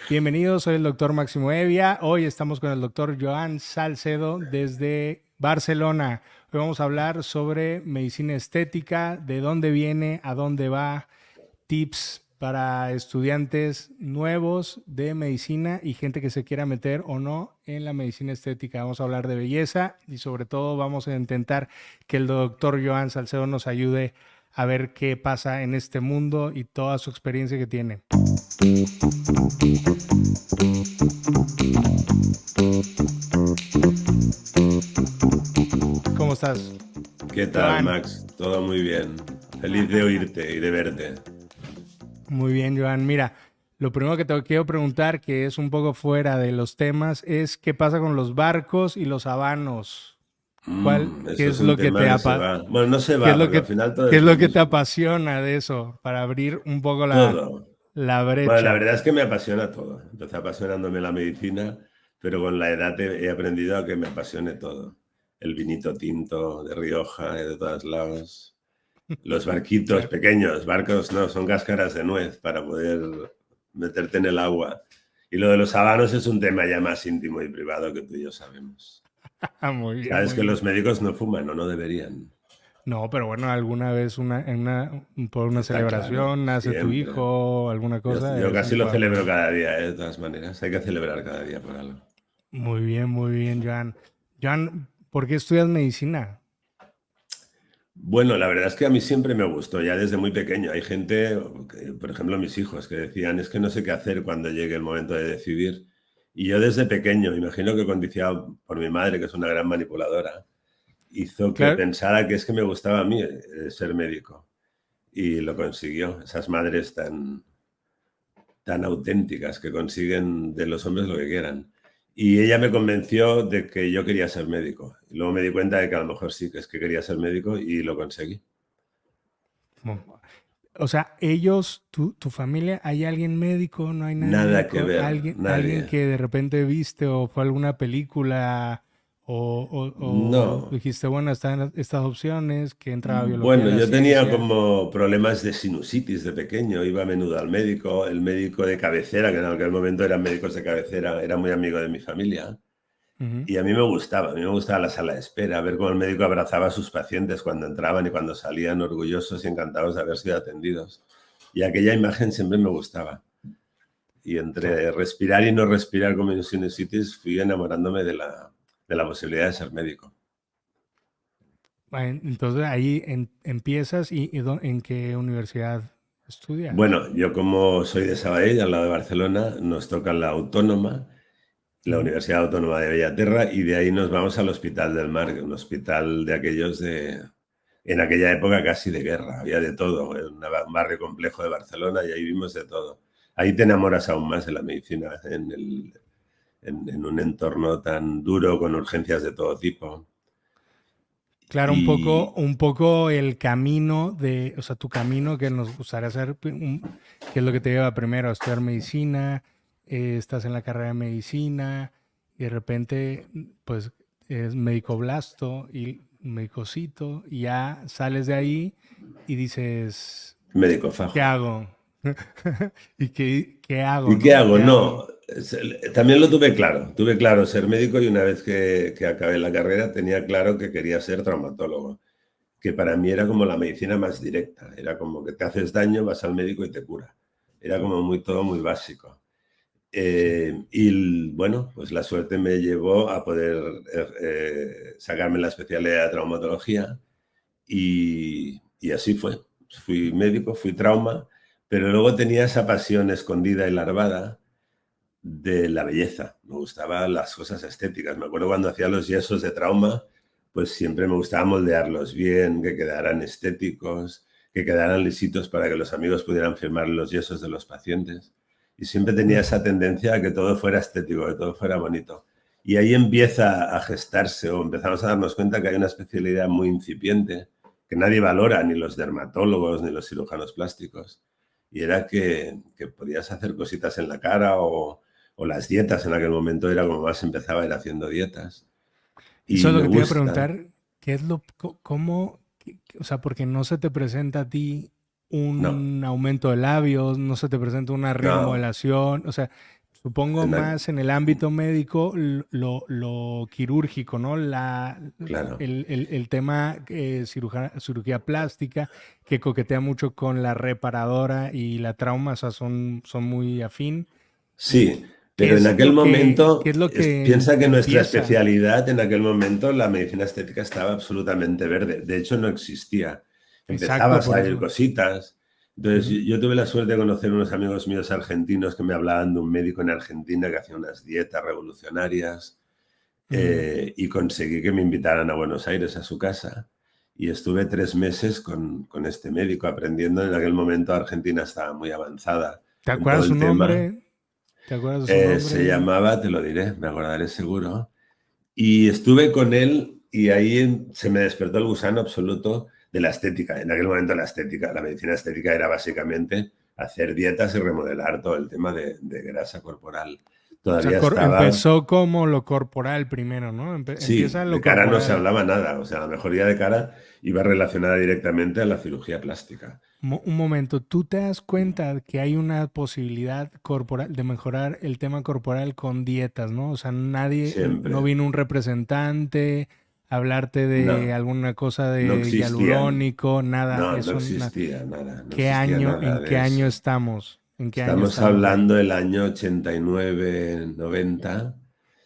Bienvenidos, soy el doctor Máximo Evia. Hoy estamos con el doctor Joan Salcedo desde Barcelona. Hoy vamos a hablar sobre medicina estética, de dónde viene, a dónde va, tips para estudiantes nuevos de medicina y gente que se quiera meter o no en la medicina estética. Vamos a hablar de belleza y sobre todo vamos a intentar que el doctor Joan Salcedo nos ayude a ver qué pasa en este mundo y toda su experiencia que tiene. ¿Cómo estás, ¿Qué tal, Joan? Max? Todo muy bien. Feliz de oírte y de verte. Muy bien, Joan. Mira, lo primero que te quiero preguntar, que es un poco fuera de los temas, es qué pasa con los barcos y los habanos. ¿Qué Eso es es un lo que tema te que se va. Bueno, no se qué es va, lo porque al que, final todo qué es es lo lo que te mismo. apasiona de eso? Para abrir un poco Todo. la Bueno, la brecha. verdad es que me apasiona todo. Empecé apasionándome la medicina, pero con la edad he aprendido a que me apasione todo. El vinito tinto de Rioja, de todos lados. Los barquitos Claro. pequeños, barcos no, son cáscaras de nuez para poder meterte en el agua. Y lo de los habanos es un tema ya más íntimo y privado que tú y yo sabemos. Muy bien, Sabes muy que bien. los médicos no fuman o no deberían. No, pero bueno, alguna vez por una Está claro, celebración nace tu siempre. hijo, alguna cosa, Yo es casi un lo buen celebro momento. cada día, de todas maneras. Hay que celebrar cada día por algo. Muy bien, Joan. Joan, ¿por qué estudias medicina? Bueno, la verdad es que a mí siempre me gustó, ya desde muy pequeño. Hay gente, por ejemplo mis hijos, que decían, es que no sé qué hacer cuando llegue el momento de decidir. Y yo desde pequeño, imagino que condicionado por mi madre, que es una gran manipuladora, hizo que Claro, pensara que es que me gustaba a mí ser médico. Y lo consiguió. Esas madres tan auténticas que consiguen de los hombres lo que quieran. Y ella me convenció de que yo quería ser médico. Y luego me di cuenta de que a lo mejor sí, que es que quería ser médico y lo conseguí. o sea, tu familia, ¿hay alguien médico? ¿No hay nadie Nada que médico? ver, Alguien nadie. que de repente viste o fue a alguna película o No. dijiste, bueno, están estas opciones, que entra la biología, Bueno, la yo tenía ciencia? como problemas de sinusitis de pequeño, iba a menudo al médico, el médico de cabecera, que en aquel momento eran médicos de cabecera, era muy amigo de mi familia. Ujú. Y a mí me gustaba la sala de espera, ver cómo el médico abrazaba a sus pacientes cuando entraban y cuando salían orgullosos y encantados de haber sido atendidos. Y aquella imagen siempre me gustaba. Y Claro. entre respirar y no respirar con mi sinusitis fui enamorándome de la posibilidad de ser médico. Entonces ahí empiezas ¿en qué universidad estudias? Bueno, yo como soy de Sabadell, al lado de Barcelona, nos toca la Autónoma, la Ujú. Universidad Autónoma de Bellaterra, y de ahí nos vamos al Hospital del Mar, un hospital de aquellos de, en aquella época casi de guerra, había de todo, en un barrio complejo de Barcelona y ahí vimos de todo. Ahí te enamoras aún más de la medicina, en un entorno tan duro, con urgencias de todo tipo. Claro, Y un poco el camino o sea, tu camino que nos gustaría hacer, que es lo que te lleva primero a estudiar medicina, estás en la carrera de medicina y de repente, pues, es médico blasto y médicocito y ya sales de ahí y dices, médico ¿qué fajo. hago? ¿Y qué hago, ¿Y qué no? hago? ¿Qué hago? No, también lo tuve claro ser médico y una vez que acabé la carrera tenía claro que quería ser traumatólogo, que para mí era como la medicina más directa, era como que te haces daño, vas al médico y te cura. Era como muy todo muy básico. Sí. Y bueno, pues la suerte me llevó a poder sacarme la especialidad de traumatología y así fue. Fui médico, fui trauma, pero luego tenía esa pasión escondida y larvada de la belleza. Me gustaban las cosas estéticas. Me acuerdo cuando hacía los yesos de trauma, pues siempre me gustaba moldearlos bien, que quedaran estéticos, que quedaran lisitos para que los amigos pudieran firmar los yesos de los pacientes. Y siempre tenía esa tendencia a que todo fuera estético, que todo fuera bonito. Y ahí empieza a gestarse o empezamos a darnos cuenta que hay una especialidad muy incipiente que nadie valora, ni los dermatólogos, ni los cirujanos plásticos. Y era que podías hacer cositas en la cara o las dietas en aquel momento era como más empezaba a ir haciendo dietas. Eso Y es lo me que te iba a gusta. preguntar, ¿qué es cómo, o sea, porque no se te presenta a ti No, un aumento de labios, no se te presenta una no, remodelación, o sea, Supongo En la- más en el ámbito médico, lo quirúrgico, ¿no? claro. El tema cirugía plástica, que coquetea mucho con la reparadora y la trauma, o sea, son muy afín. ¿Y Sí, pero en aquel qué momento, es lo que piensa que nuestra empieza? especialidad en aquel momento, la medicina estética estaba absolutamente verde. De hecho, no existía. Empezaba Exacto, a por salir eso. cositas. Entonces, Ujú, yo tuve la suerte de conocer unos amigos míos argentinos que me hablaban de un médico en Argentina que hacía unas dietas revolucionarias, ujú. y conseguí que me invitaran a Buenos Aires a su casa. Y estuve 3 meses con este médico aprendiendo. En aquel momento Argentina estaba muy avanzada ¿Te en todo acuerdas su el tema. nombre? ¿Te acuerdas de su Se nombre? llamaba, te lo diré, me acordaré seguro. Y estuve con él y ahí se me despertó el gusano absoluto de la estética. En aquel momento la estética, la medicina estética era básicamente hacer dietas y remodelar todo el tema de grasa corporal. O sea, Todavía estaba. empezó como lo corporal primero, ¿no? Sí, Empieza de lo cara no se corporal. hablaba nada. O sea, la mejoría de cara iba relacionada directamente a la cirugía plástica. Un momento, ¿tú te das cuenta que hay una posibilidad corporal de mejorar el tema corporal con dietas, ¿no? O sea, no Siempre. vino un representante a hablarte de No, alguna cosa no de existían. hialurónico, nada, No, no eso, existía nada. No ¿qué existía año, en nada qué de año eso. estamos? ¿En qué año Estamos estamos ahí? hablando del año 89, 90,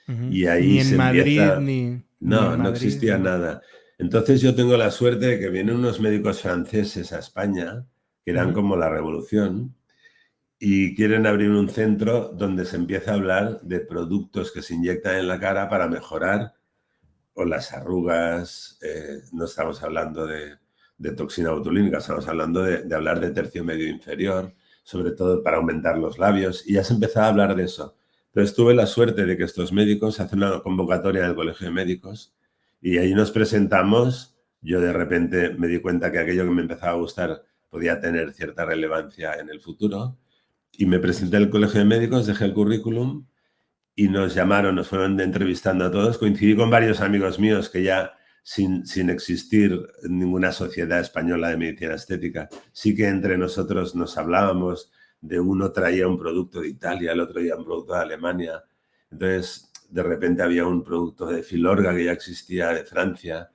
Ujú. y Ni ahí en se Madrid, empieza. ni en No, no Madrid, existía ¿no? nada. Entonces yo tengo la suerte de que vienen unos médicos franceses a España, que eran Ujú. como la revolución, y quieren abrir un centro donde se empieza a hablar de productos que se inyectan en la cara para mejorar o las arrugas. No estamos hablando de toxina botulínica, estamos hablando de hablar de tercio medio inferior, sobre todo para aumentar los labios, y ya se empezaba a hablar de eso. Entonces tuve la suerte de que estos médicos hacen una convocatoria en el Colegio de Médicos y ahí nos presentamos. Yo de repente me di cuenta que aquello que me empezaba a gustar podía tener cierta relevancia en el futuro y me presenté al Colegio de Médicos, dejé el currículum y nos llamaron, nos fueron entrevistando a todos. Coincidí con varios amigos míos que ya sin existir ninguna sociedad española de medicina estética, sí que entre nosotros nos hablábamos, de uno traía un producto de Italia, el otro traía un producto de Alemania. Entonces, de repente había un producto de Filorga que ya existía de Francia.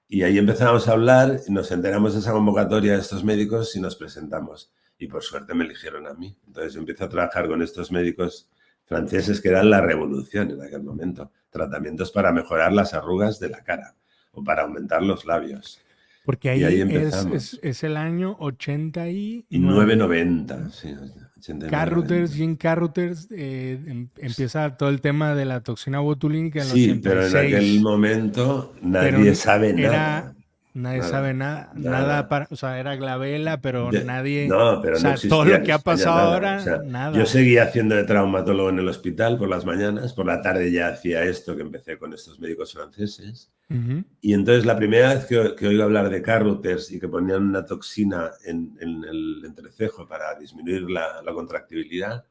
Y ahí empezamos a hablar, nos enteramos de esa convocatoria de estos médicos y nos presentamos. Y por suerte me eligieron a mí. Entonces empiezo a trabajar con estos médicos franceses que eran la revolución en aquel momento. Tratamientos para mejorar las arrugas de la cara o para aumentar los labios. Porque Y ahí ahí empezamos. es el año ochenta y Y nueve. 9,90, sí, 89, Carruthers, 90. Jim Carruthers, empieza todo el tema de la toxina botulínica en el Sí, ochenta y pero en aquel seis, momento pero nadie sabe nada. era, nadie sabe Nada, nada, nada nada. para, o sea, era Glavela, pero nadie, No, o pero no sea, todo existía lo en que ha España pasado nada. O ahora, sea, yo nada. seguía haciendo de traumatólogo en el hospital por las mañanas, por la tarde ya hacía esto que empecé con estos médicos franceses. Ujú. Y entonces la primera vez que oigo hablar de Carruthers y que ponían una toxina en el entrecejo para disminuir la contractibilidad,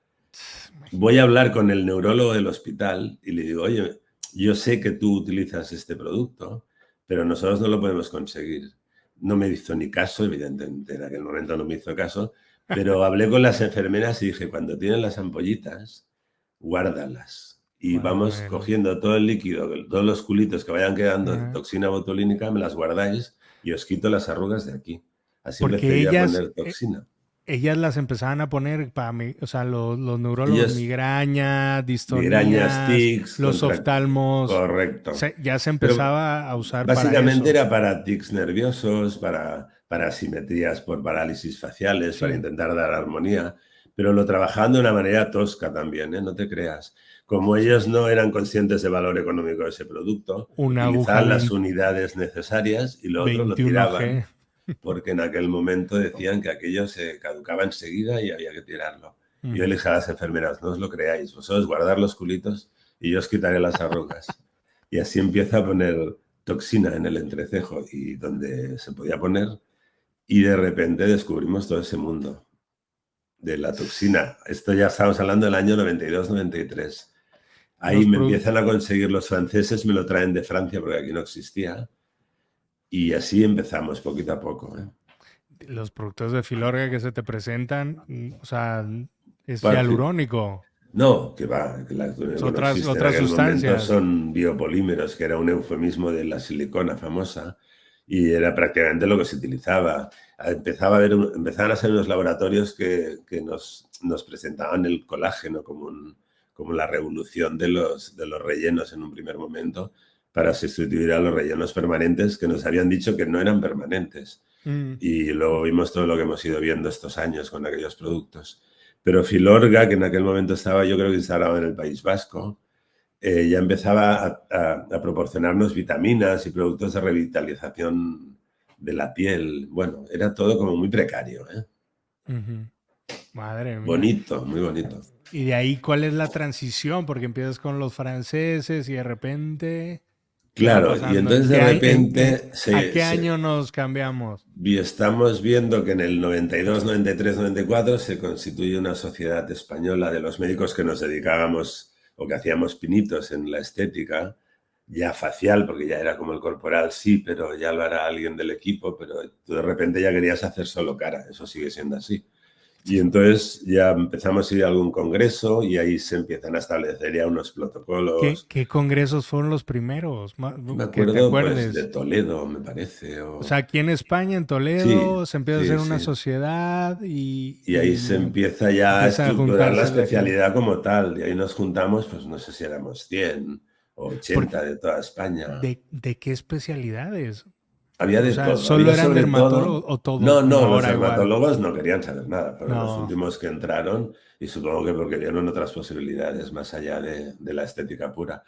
voy a hablar con el neurólogo del hospital y le digo, oye, yo sé que tú utilizas este producto, pero nosotros no lo podemos conseguir. No me hizo ni caso, evidentemente en aquel momento no me hizo caso, pero hablé con las enfermeras y dije, cuando tienen las ampollitas, guárdalas. Y vamos Bueno, cogiendo todo el líquido, todos los culitos que vayan quedando de ajá. toxina botulínica, me las guardáis y os quito las arrugas de aquí. Así Porque empecé yo a poner toxina. ellas las empezaban a poner para mí, o sea, los neurólogos, Ellos, migraña, migrañas, distonías, tics, los oftalmos, correcto. ya se Pero empezaba a usar para básicamente eso. era para tics nerviosos, para asimetrías por parálisis faciales, para Sí, intentar dar armonía, pero lo trabajaban de una manera tosca también, ¿eh? No te creas. Como ellos sí. no eran conscientes del valor económico de ese producto, Una aguja utilizaban las unidades necesarias y lo otro lo 21G. tiraban porque en aquel momento decían que aquello se caducaba enseguida y había que tirarlo. Y yo le Ujú. dije a las enfermeras, no os lo creáis, vosotros guardar los culitos y yo os quitaré las arrugas. Y así empieza a poner toxina en el entrecejo y donde se podía poner, y de repente descubrimos todo ese mundo de la toxina. Esto ya estamos hablando del año 92-93. Ahí Los me productos. empiezan a conseguir los franceses, me lo traen de Francia porque aquí no existía, y así empezamos poquito a poco, ¿eh? Los productos de Filorga que se te presentan, o sea, es Para, hialurónico. No, que va, que la túnel no existe en Otras aquel momento, sustancias. son biopolímeros, que era un eufemismo de la silicona famosa, y era prácticamente lo que se utilizaba. Empezaban a ser unos laboratorios que nos presentaban el colágeno como la revolución de los rellenos en un primer momento, para sustituir a los rellenos permanentes que nos habían dicho que no eran permanentes. Mm. Y luego vimos todo lo que hemos ido viendo estos años con aquellos productos. Pero Filorga, que en aquel momento estaba, yo creo que instalado en el País Vasco, ya empezaba a proporcionarnos vitaminas y productos de revitalización de la piel. Bueno, era todo como muy precario, ¿eh? Ujú. Madre mía. Bonito, muy bonito. Y de ahí, ¿cuál es la transición? Porque empiezas con los franceses y de repente, ¿qué va Claro, y pasando? ¿En entonces de qué año, repente a qué año nos cambiamos? y estamos viendo que en el 92, 93, 94 se constituye una sociedad española de los médicos que nos dedicábamos o que hacíamos pinitos en la estética, ya facial, porque ya era como el corporal, sí, pero ya lo hará alguien del equipo, pero tú de repente ya querías hacer solo cara, eso sigue siendo así. Y entonces ya empezamos a ir a algún congreso y ahí se empiezan a establecer ya unos protocolos. ¿Qué congresos fueron los primeros? Me Que te acuerdo pues de acuerdes. Toledo, me parece, O sea, o... aquí en España, en Sí, Toledo, se empieza a hacer sí, una sí. sociedad Y ahí se y empieza ya a empieza a estructurar la juntarse la gente. especialidad como tal. Y ahí nos juntamos, pues no sé si éramos 100 o Porque, 80 de toda España. ¿de qué especialidades? Había O de sea, todo, ¿solo había eran sobre dermatólogos todo... o todo? No, Como no, los ahora igual. dermatólogos no querían saber nada, fueron los No. últimos que entraron y supongo que porque vieron otras posibilidades más allá de la estética pura.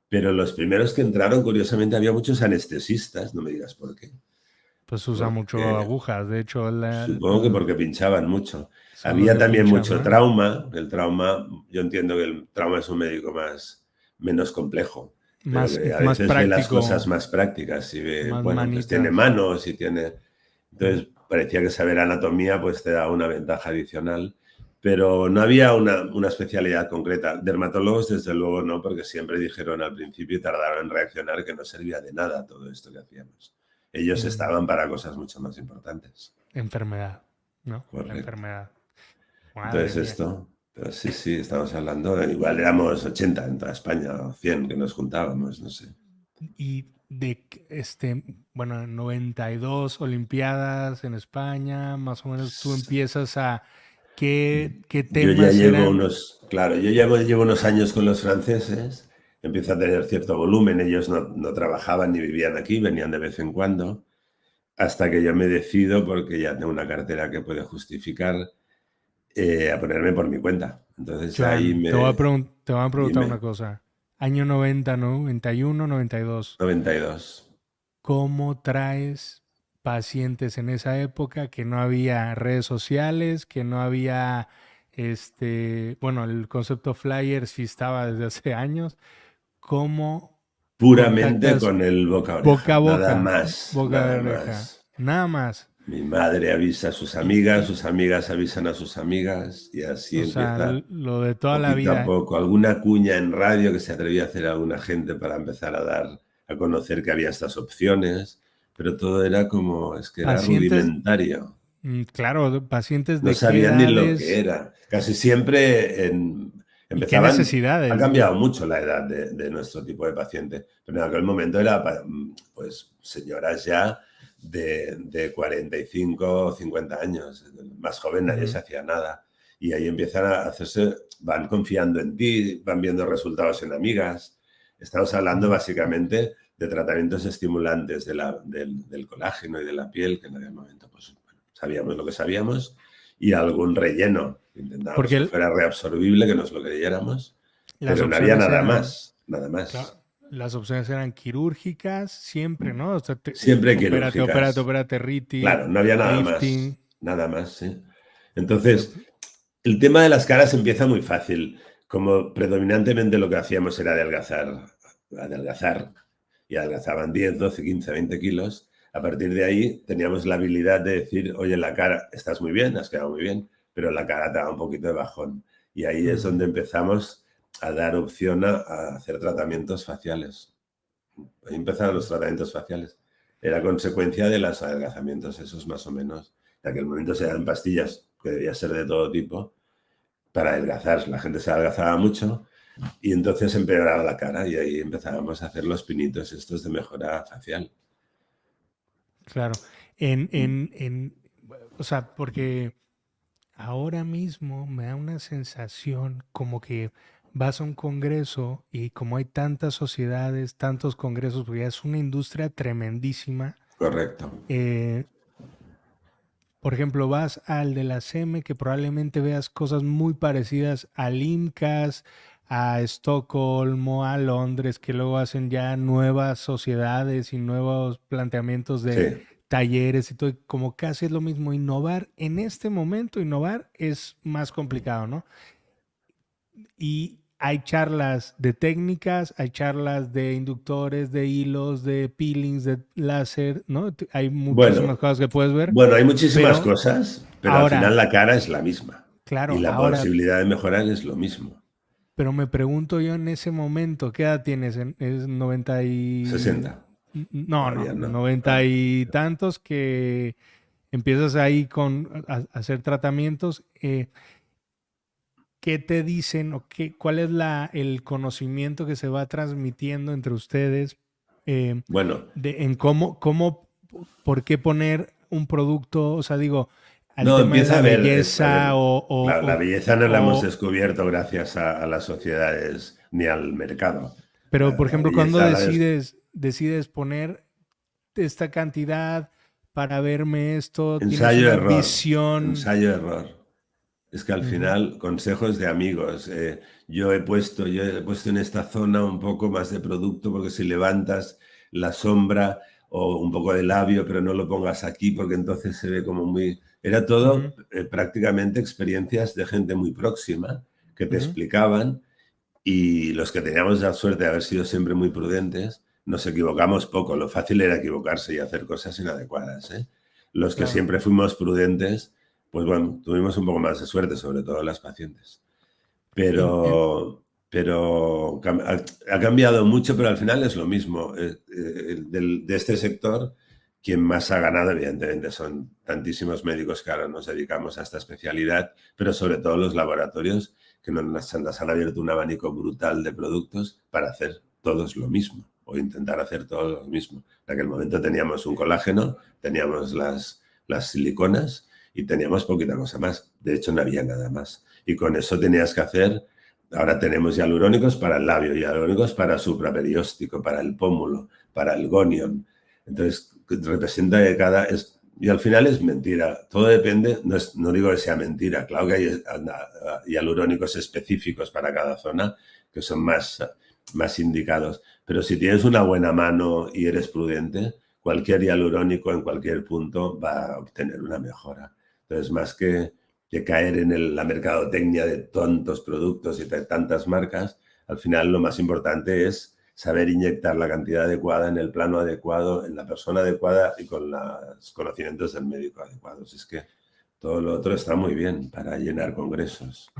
Pero los primeros que entraron, curiosamente, había muchos anestesistas, no me digas por qué. Pues usa mucho Porque agujas. De hecho, supongo que porque pinchaban mucho. son los Había que también pinchan mucho más. trauma. El trauma, yo entiendo que el trauma es un médico menos complejo, pero que a Más veces ve las cosas práctico, más prácticas y ve, más bueno, pues tiene manitas. manos y tiene... Mm. Entonces parecía que saber anatomía pues te da una ventaja adicional, pero no había una especialidad concreta. Dermatólogos, desde luego, no, porque siempre dijeron al principio y tardaron en reaccionar que no servía de nada todo esto que hacíamos. Ellos Mm. estaban para cosas mucho más importantes. Enfermedad, ¿no? La Correcto. enfermedad. Madre Entonces mía. esto, pero sí, sí, estamos hablando, igual éramos 80 en toda España, o 100 que nos juntábamos, no sé. Y bueno, 92 Olimpiadas en España, más o menos tú empiezas a, ¿qué Yo ya temas llevo eran? unos, claro, yo ya llevo unos años con los franceses, empiezo a tener cierto volumen, ellos no trabajaban ni vivían aquí, venían de vez en cuando, hasta que yo me decido, porque ya tengo una cartera que puede justificar, a ponerme por mi cuenta. Entonces ahí Joan, te voy a preguntar una dime, cosa. Año 90, 91, 92. 92. ¿Cómo traes pacientes en esa época que no había redes sociales, que no había, bueno, el concepto flyer sí estaba desde hace años? ¿Cómo Puramente contactas con el boca a boca oreja, a nada boca, más, boca a nada oreja? más. Nada más. Mi madre avisa a Y, y, sus amigas avisan a sus amigas y así o sea, empieza lo de toda la poquito a vida. poco. Alguna cuña en radio que se atrevía a hacer alguna gente para empezar a dar a conocer que había estas opciones, pero todo era como, es que era Pacientes, rudimentario. claro, pacientes No de qué sabían ni lo que edades era. Casi siempre y qué empezaban, ha necesidades. cambiado mucho la edad de nuestro tipo de paciente, pero en aquel momento era pues señoras ya de 45 o 50 años, más joven nadie Ujú. se hacía nada. Y ahí empiezan a hacerse, van confiando en ti, van viendo resultados en amigas. Estamos hablando Mm. básicamente de tratamientos estimulantes del colágeno y de la piel, que en aquel momento pues, bueno, sabíamos lo que sabíamos, y algún relleno. Intentábamos Porque que fuera reabsorbible, que nos lo creyéramos, las pero no había opciones nada eran, más, nada claro, más. las opciones eran quirúrgicas siempre, ¿no? O sea, Siempre opérate, quirúrgicas. opérate, Riti, Claro, no había lifting. nada más, sí. Pero, Entonces, el tema de las caras empieza muy fácil. Como predominantemente lo que hacíamos era adelgazar, y adelgazaban 10, 12, 15, 20 kilos, a partir de ahí teníamos la habilidad de decir, oye, la cara, estás muy bien, has quedado muy bien, pero la cara te da un poquito de bajón. Y ahí es ujú. donde empezamos a dar opción a hacer tratamientos faciales. Ahí empezaron los tratamientos faciales. Era consecuencia de los adelgazamientos, esos más o menos. En aquel momento se dan pastillas, que debía ser de todo tipo, para adelgazar. La gente se adelgazaba mucho y entonces empeoraba la cara y ahí empezábamos a hacer los pinitos estos de mejora facial. Claro. O sea, porque ahora mismo me da una sensación como que vas a un congreso y como hay tantas sociedades, tantos congresos, porque ya es una industria tremendísima. Correcto. eh, por ejemplo, vas al de la SEME, que probablemente veas cosas muy parecidas al IMCAS, a Estocolmo, a Londres, que luego hacen ya nuevas sociedades y nuevos planteamientos de Sí. talleres y todo, y como casi es lo mismo. Innovar en este momento, innovar es más complicado, ¿no? Y hay charlas de técnicas, hay charlas de inductores, de hilos, de peelings, de láser, ¿no? Hay muchísimas Bueno, cosas que puedes ver, bueno, hay muchísimas pero cosas, pero al final ahora, la cara es la misma y claro, la ahora, posibilidad de mejorar es lo mismo. pero me pregunto yo en ese momento, ¿qué edad tienes? ¿Es 90 y... 60. No, no, Todavía no. 90 Ah, y tantos que empiezas ahí a hacer tratamientos? ¿Qué te dicen o cuál es el conocimiento que se va transmitiendo entre ustedes bueno, en por qué poner un producto? O sea, digo, al no, tema de empieza la a ver, belleza la belleza no la hemos o descubierto gracias a las sociedades ni al mercado. pero, por La ejemplo, cuando belleza decides poner esta cantidad para verme esto, tienes una ensayo-error, visión. ensayo-error. Es que al Ujú, final, consejos de amigos. Yo he puesto en esta zona un poco más de producto porque si levantas la sombra o un poco de labio, pero no lo pongas aquí porque entonces se ve como muy... Era ujú, todo prácticamente experiencias de gente muy próxima que te ujú, explicaban y los que teníamos la suerte de haber sido siempre muy prudentes, nos equivocamos poco. Lo fácil era equivocarse y hacer cosas inadecuadas, ¿eh? Los que claro. siempre fuimos prudentes, pues bueno, tuvimos un poco más de suerte, sobre todo las pacientes. En- en- Pero ha cambiado mucho, pero al final es lo mismo. De este sector, quien más ha ganado, evidentemente, son tantísimos médicos que ahora nos dedicamos a esta especialidad, pero sobre todo los laboratorios que nos han abierto un abanico brutal de productos para hacer todos lo mismo o intentar hacer todos lo mismo. En aquel momento teníamos un colágeno, teníamos las siliconas y teníamos poquita cosa más. De hecho, no había nada más. Y con eso tenías que hacer, ahora tenemos hialurónicos para el labio, hialurónicos para supraperióstico, para el pómulo, para el gonion. Entonces, representa que y al final es mentira. Todo depende, no digo que sea mentira, claro que hay hialurónicos específicos para cada zona que son más indicados. Pero si tienes una buena mano y eres prudente, cualquier hialurónico en cualquier punto va a obtener una mejora. Entonces, más que caer en la mercadotecnia de tantos productos y de tantas marcas, al final lo más importante es saber inyectar la cantidad adecuada en el plano adecuado, en la persona adecuada y con los conocimientos del médico adecuados. Es que todo lo otro está muy bien para llenar congresos.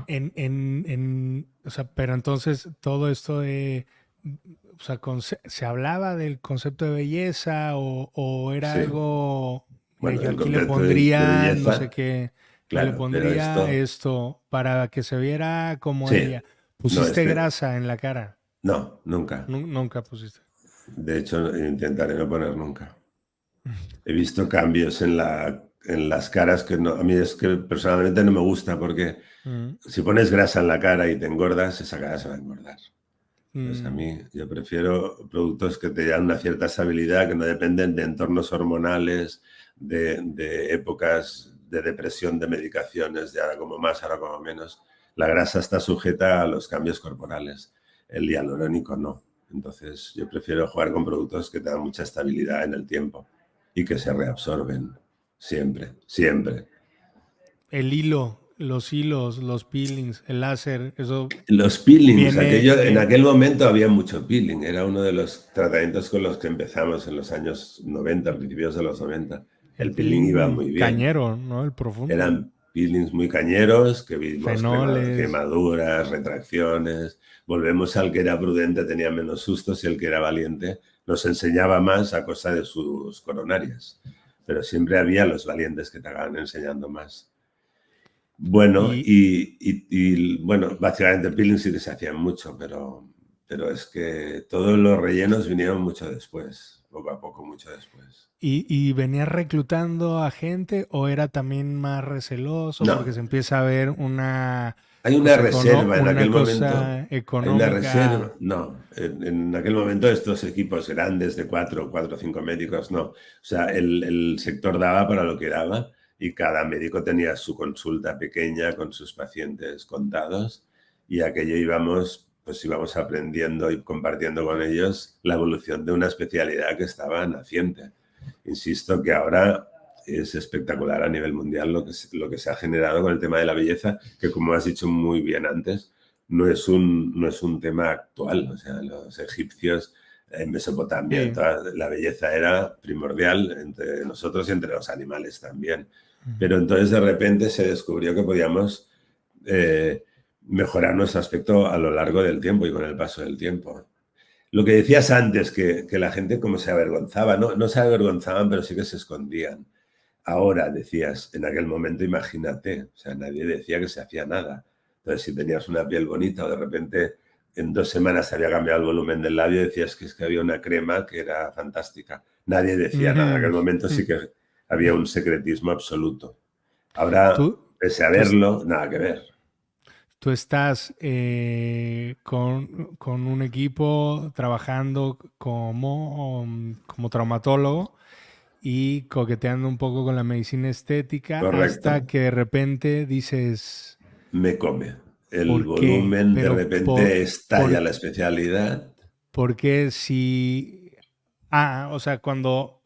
o sea, pero entonces todo esto o sea, ¿se hablaba del concepto de belleza o era Sí, algo, mira, bueno, yo el aquí le concepto de pondría no sé belleza, qué, yo le claro, pero pondría esto, esto para que se viera como sí, ella? no, ¿Pusiste grasa en la cara? no, nunca. Nunca pusiste. De hecho, intentaré no poner nunca. He visto cambios en las caras que no, a mí es que personalmente no me gusta porque Mm, si pones grasa en la cara y te engordas, esa cara se va a engordar. Entonces a mm, mí yo prefiero productos que te dan una cierta estabilidad, que no dependen de entornos hormonales, de épocas de depresión, de medicaciones, de ahora como más, ahora como menos. La grasa está sujeta a los cambios corporales, el hialurónico no. Entonces yo prefiero jugar con productos que te dan mucha estabilidad en el tiempo y que se reabsorben siempre, siempre. El hilo, los hilos, los peelings, el láser, eso Los peelings, en viene, aquel momento había mucho peeling, era uno de los tratamientos con los que empezamos en los años 90, principios de los 90. el El peeling iba peeling muy bien, cañero, ¿no? El profundo. eran peelings muy cañeros, que vimos Fenoles. quemaduras, retracciones. Volvemos al que era prudente, tenía menos sustos y el que era valiente nos enseñaba más a costa de sus coronarias. Pero siempre había los valientes que te acaban enseñando más. Bueno, Y, bueno, básicamente peeling sí que se hacían mucho, pero es que todos los rellenos vinieron mucho después, poco a poco, mucho después. y venías reclutando a gente o era también más receloso porque No, se empieza a ver una hay una cosa, reserva en una aquel momento. cosa Hay una reserva. económica. No, en aquel momento estos equipos grandes de cuatro o cinco médicos, no. O sea, el sector daba para lo que daba y cada médico tenía su consulta pequeña con sus pacientes contados y aquello íbamos aprendiendo y compartiendo con ellos la evolución de una especialidad que estaba naciente. Insisto que ahora es espectacular a nivel mundial lo que se ha generado con el tema de la belleza, que como has dicho muy bien antes, no es un tema actual. O sea, los egipcios en Mesopotamia, Sí. la belleza era primordial entre nosotros y entre los animales también. Ujú. Pero entonces de repente se descubrió que podíamos eh, mejorar nuestro aspecto a lo largo del tiempo y con el paso del tiempo. Lo que decías antes, que la gente como se avergonzaba, no, no se avergonzaban, pero sí que se escondían. Ahora decías, en aquel momento imagínate, o sea, nadie decía que se hacía nada. Entonces, si tenías una piel bonita o de repente en 2 semanas se había cambiado el volumen del labio, decías que es que había una crema que era fantástica. Nadie decía nada. En aquel Ujú. momento Mm. sí que había un secretismo absoluto. Ahora, Tú, pese a tú, verlo, nada que ver. tú estás con un equipo trabajando como traumatólogo y coqueteando un poco con la medicina estética hasta Correcto. que de repente dices, Me come. El ¿por qué? volumen, de Pero repente estalla por, la especialidad. porque si... Ah, o sea, cuando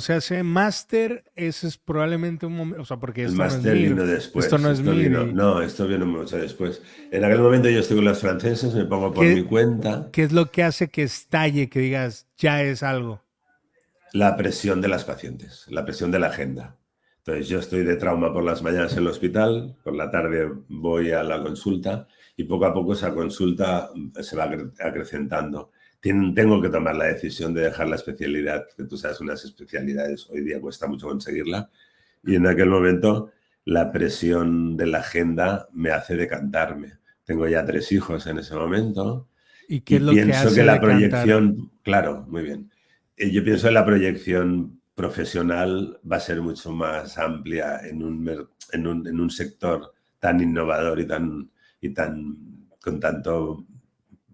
se hace máster, ese es probablemente un momento, o sea, porque El esto no es máster MIR, vino esto después, no es esto vino, MIR. no, esto vino mucho después. En aquel momento yo estoy con los franceses, me pongo por mi ¿Qué, cuenta, qué es lo que hace que estalle, que digas, ya es algo? la presión de las pacientes, la presión de la agenda. Entonces yo estoy de trauma por las mañanas en el hospital, por la tarde voy a la consulta y poco a poco esa consulta se va acrecentando. Tengo que tomar la decisión de dejar la especialidad, que tú sabes, unas especialidades hoy día cuesta mucho conseguirla, y en aquel momento la presión de la agenda me hace decantarme. Tengo ya 3 hijos en ese momento ¿Y qué y es lo que pienso que hace la decantar? proyección, claro, muy bien. Yo pienso que la proyección profesional va a ser mucho más amplia en un sector tan innovador y tan con tanto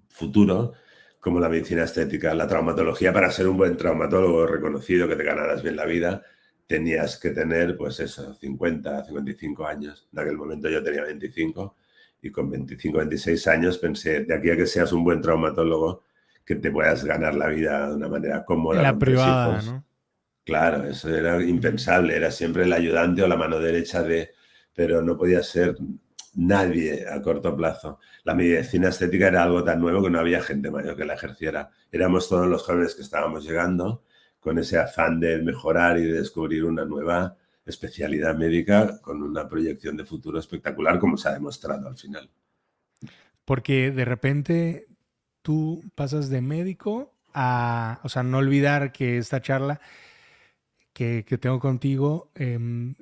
futuro como la medicina estética. La traumatología, para ser un buen traumatólogo reconocido, que te ganaras bien la vida, tenías que tener, pues eso, 50, 55 años. En aquel momento yo tenía 25 y con 25, 26 años pensé, de aquí a que seas un buen traumatólogo, que te puedas ganar la vida de una manera En cómoda la con 3 privada, hijos. ¿no? Claro, eso era Ujú. impensable, era siempre el ayudante o la mano derecha pero no podía ser nadie a corto plazo. La medicina estética era algo tan nuevo que no había gente mayor que la ejerciera. Éramos todos los jóvenes que estábamos llegando con ese afán de mejorar y de descubrir una nueva especialidad médica con una proyección de futuro espectacular, como se ha demostrado al final. Porque de repente tú pasas de médico a, o sea, no olvidar que esta charla que tengo contigo,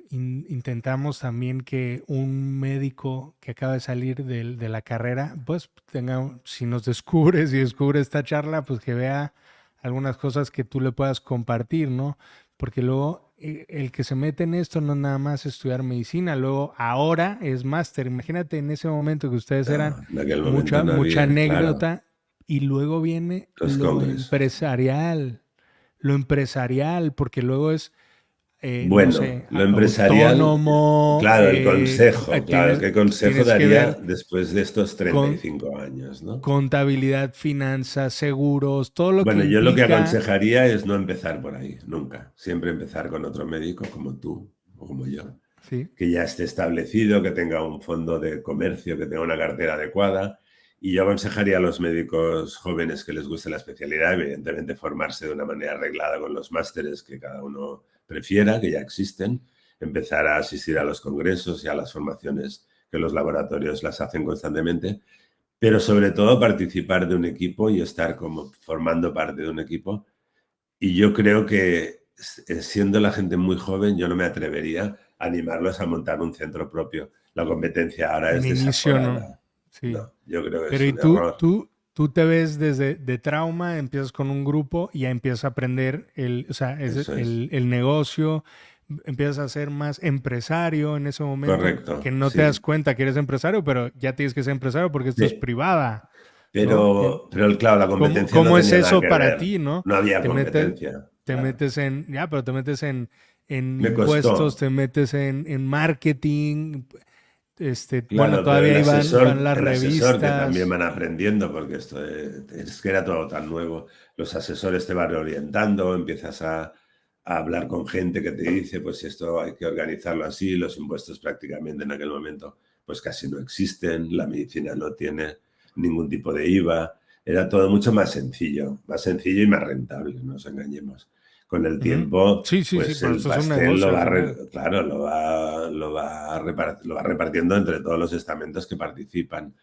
intentamos también que un médico que acaba de salir de la carrera, pues tenga, si nos descubres y descubre esta charla, pues que vea algunas cosas que tú le puedas compartir, ¿no? Porque luego el que se mete en esto no es nada más estudiar medicina, luego ahora es máster. Imagínate en ese momento que ustedes eran No, en aquel momento mucha, no mucha había, claro, anécdota y luego viene los congresos. lo empresarial, porque luego es, no Bueno, sé, lo empresarial, autónomo, claro, el consejo, claro, tienes, ¿qué consejo tienes que daría ver después de estos con 35 años, no? contabilidad, finanzas, seguros, todo lo que Bueno, yo lo que implica, aconsejaría es no empezar por ahí, nunca. Siempre empezar con otro médico como tú o como yo, ¿sí? que ya esté establecido, que tenga un fondo de comercio, que tenga una cartera adecuada. Y yo aconsejaría a los médicos jóvenes que les guste la especialidad, evidentemente formarse de una manera arreglada con los másteres que cada uno prefiera, que ya existen, empezar a asistir a los congresos y a las formaciones que los laboratorios las hacen constantemente, pero sobre todo participar de un equipo y estar como formando parte de un equipo. Y yo creo que siendo la gente muy joven, yo no me atrevería a animarlos a montar un centro propio. La competencia ahora En es inicio no. desaforada. Sí. No, yo creo que Pero es ¿y un error. tú te ves desde de trauma, empiezas con un grupo y ya empiezas a aprender o sea, Eso es. el negocio, empiezas a ser más empresario en ese momento, que Correcto, no te das sí. cuenta que eres empresario, pero ya tienes que ser empresario porque esto es Sí. privada, ¿no? Pero claro, la ¿Cómo, competencia no cómo es tenía nada eso que para ver. ti, no? No había Te metes, competencia. te Claro. metes pero te metes en Me impuestos, costó. te metes en marketing, bueno, Claro, pero todavía ahí van las el asesor que también revistas. van aprendiendo, porque esto es que era todo tan nuevo. Los asesores te van reorientando, empiezas a hablar con gente que te dice, pues esto hay que organizarlo así, los impuestos prácticamente en aquel momento pues casi no existen, la medicina no tiene ningún tipo de IVA, era todo mucho más sencillo y más rentable, no nos engañemos. Con el Ujú. tiempo Sí, sí, sí, pues pero el esto es un pastel negocio al final. claro, lo va repartiendo entre todos los estamentos que participan.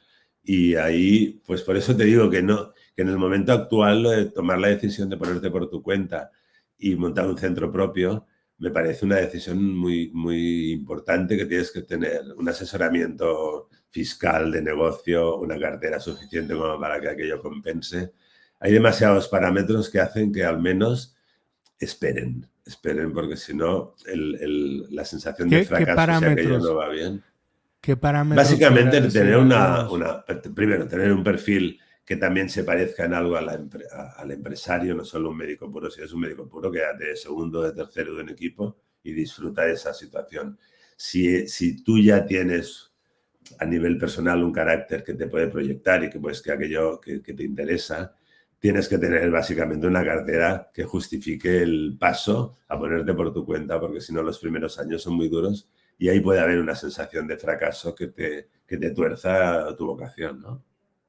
Y ahí, pues por eso te digo que no, que en el momento actual lo de tomar la decisión de ponerte por tu cuenta y montar un centro propio, me parece una decisión muy, muy importante, que tienes que tener un asesoramiento fiscal de negocio, una cartera suficiente como para que aquello compense. Hay demasiados parámetros que hacen que al menos esperen, porque si no, la sensación de ¿Qué fracaso, si aquello no parámetros, va bien. qué parámetros Básicamente, podrías decir algunos? primero, tener un perfil que también se parezca en algo al empresario, no solo un médico puro. Si eres un médico puro, quédate de segundo, de tercero de un equipo y disfruta de esa situación. Si tú ya tienes a nivel personal un carácter que te puede proyectar y que pues que aquello que te interesa, tienes que tener básicamente una cartera que justifique el paso a ponerte por tu cuenta, porque si no los primeros años son muy duros y ahí puede haber una sensación de fracaso que te tuerza tu vocación, ¿no?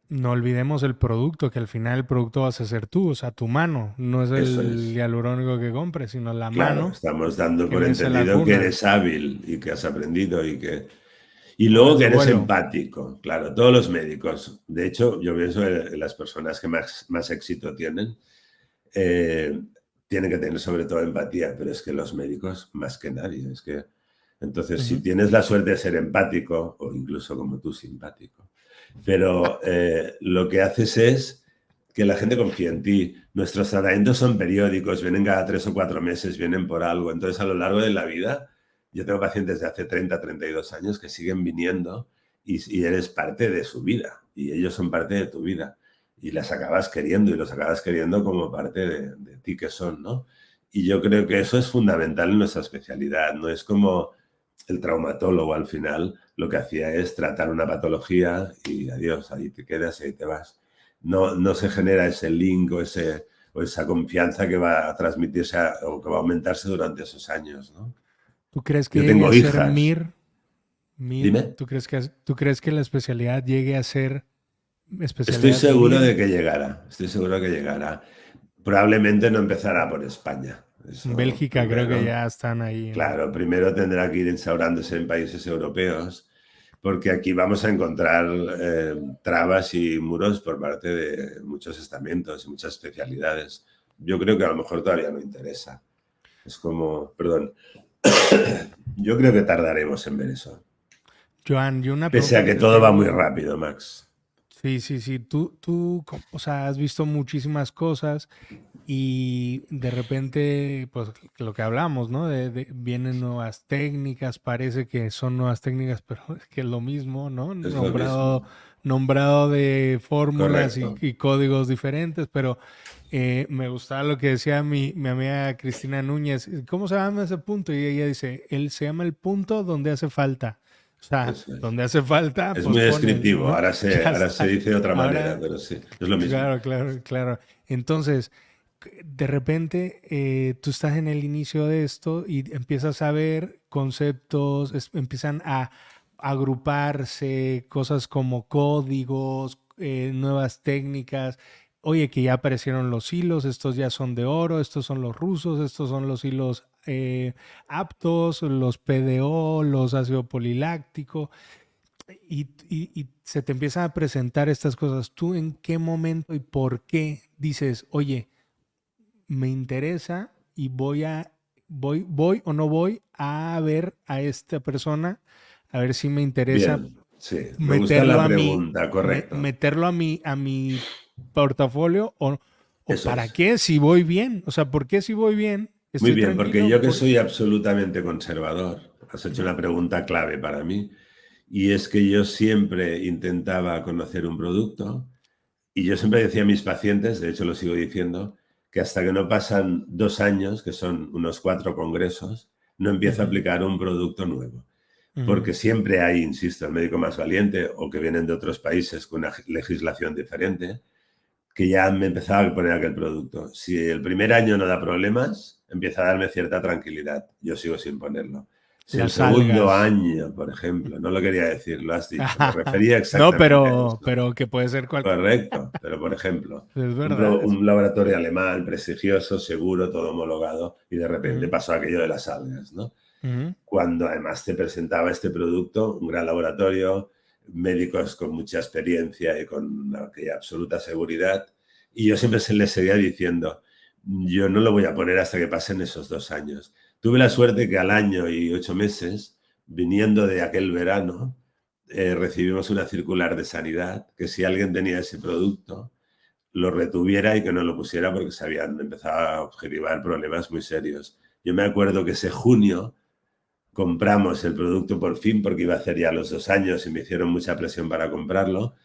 No olvidemos el producto, que al final el producto vas a ser tú, o sea, tu mano. No es Eso el es. hialurónico que compres, sino la Claro, mano estamos dando que por mece la entendido que cuna. eres hábil y que has aprendido y No, luego que desde eres vuelo. empático. Claro, todos los médicos. De hecho, yo pienso que las personas que más éxito eh, tienen que tener sobre todo empatía, pero es que los médicos más que nadie. Entonces, si Ujú. tienes la suerte de ser empático, o incluso como tú, simpático, pero lo que haces es que la gente confía en ti. Nuestros tratamientos son periódicos, vienen cada 3 o 4 meses, vienen por algo. Entonces, a lo largo de la vida, yo tengo pacientes de hace 30, 32 años que siguen viniendo y eres parte de su vida y ellos son parte de tu vida y las acabas queriendo y los acabas queriendo como parte de ti que son, ¿no? Y yo creo que eso es fundamental en nuestra especialidad, no es como el traumatólogo al final lo que hacía es tratar una patología y adiós, ahí te quedas y ahí te vas. No se genera ese link o esa confianza que va a transmitirse o que va a aumentarse durante esos años, ¿no? ¿Tú crees que Yo llegue a tengo ser hijas, MIR? MIR, dime. tú crees que la especialidad llegue a ser Estoy especialidad seguro MIR? de que llegará, estoy seguro de que llegará. Probablemente no empezará por España, En eso Bélgica creo que primero. ya están ahí. Claro, primero tendrá que ir instaurándose en países europeos, porque aquí vamos a encontrar trabas y muros por parte de muchos estamentos y muchas especialidades. Yo creo que a lo mejor todavía no interesa. Es como, perdón, yo creo que tardaremos en ver eso. Joan, yo una Pese pregunta a que que te todo va muy tengo. rápido, Max. Sí, sí, sí. O sea, has visto muchísimas cosas y de repente, pues lo que hablamos, ¿no? Vienen nuevas técnicas, parece que son nuevas técnicas, pero es que es lo mismo, ¿no? Es lo mismo. Nombrado de fórmulas Correcto. y códigos diferentes, pero me gustaba lo que decía mi amiga Cristina Núñez. ¿Cómo se llama ese punto? Y ella dice, él se llama el punto donde hace falta. O sea, Eso es. donde hace falta, Es pues muy pones, descriptivo. ¿no? Ahora Ya se está. dice de otra manera, Ahora, pero sí, es lo mismo. claro, claro, claro. Entonces, de repente tú estás en el inicio de esto y empiezas a ver conceptos, empiezan a agruparse cosas como códigos, nuevas técnicas. Oye, que ya aparecieron los hilos, estos ya son de oro, estos son los rusos, estos son los hilos aptos, los PDO, los ácido poliláctico y se te empiezan a presentar estas cosas. ¿Tú en qué momento y por qué dices, oye, me interesa y voy o no voy a ver a esta persona a ver si me interesa Bien, sí, me gusta meterlo la a mi, pregunta, correcto. meterlo a mi portafolio o Eso para es. qué si voy bien. O sea, ¿por qué si voy bien? Muy Estoy bien, porque tranquilo. yo que soy absolutamente conservador, has hecho Ujú, una pregunta clave para mí, y es que yo siempre intentaba conocer un producto y yo siempre decía a mis pacientes, de hecho lo sigo diciendo, que hasta que no pasan 2 años, que son unos 4 congresos, no empiezo a ujú, aplicar un producto nuevo. ujú. Porque siempre hay, insisto, el médico más valiente o que vienen de otros países con una legislación diferente, que ya me empezaba a poner aquel producto. Si el primer año no da problemas, empieza a darme cierta tranquilidad. Yo sigo sin ponerlo. Si el Las segundo algas. año, por ejemplo, no lo quería decir, lo has dicho, me refería No, exactamente a eso. pero que puede ser cualquier. Correcto, pero por ejemplo, Es verdad. un laboratorio alemán prestigioso, seguro, todo homologado, y de repente Ujú, pasó aquello de las algas, ¿no? ujú. Cuando además te presentaba este producto, un gran laboratorio, médicos con mucha experiencia y con aquella absoluta seguridad. Y yo siempre se les seguía diciendo, yo no lo voy a poner hasta que pasen esos 2 años. Tuve la suerte que al año y 8 meses, viniendo de aquel verano, recibimos una circular de sanidad que si alguien tenía ese producto, lo retuviera y que no lo pusiera porque se habían empezado a objetivar problemas muy serios. Yo me acuerdo que ese junio compramos el producto por fin porque iba a hacer ya los 2 años y me hicieron mucha presión para comprarlo,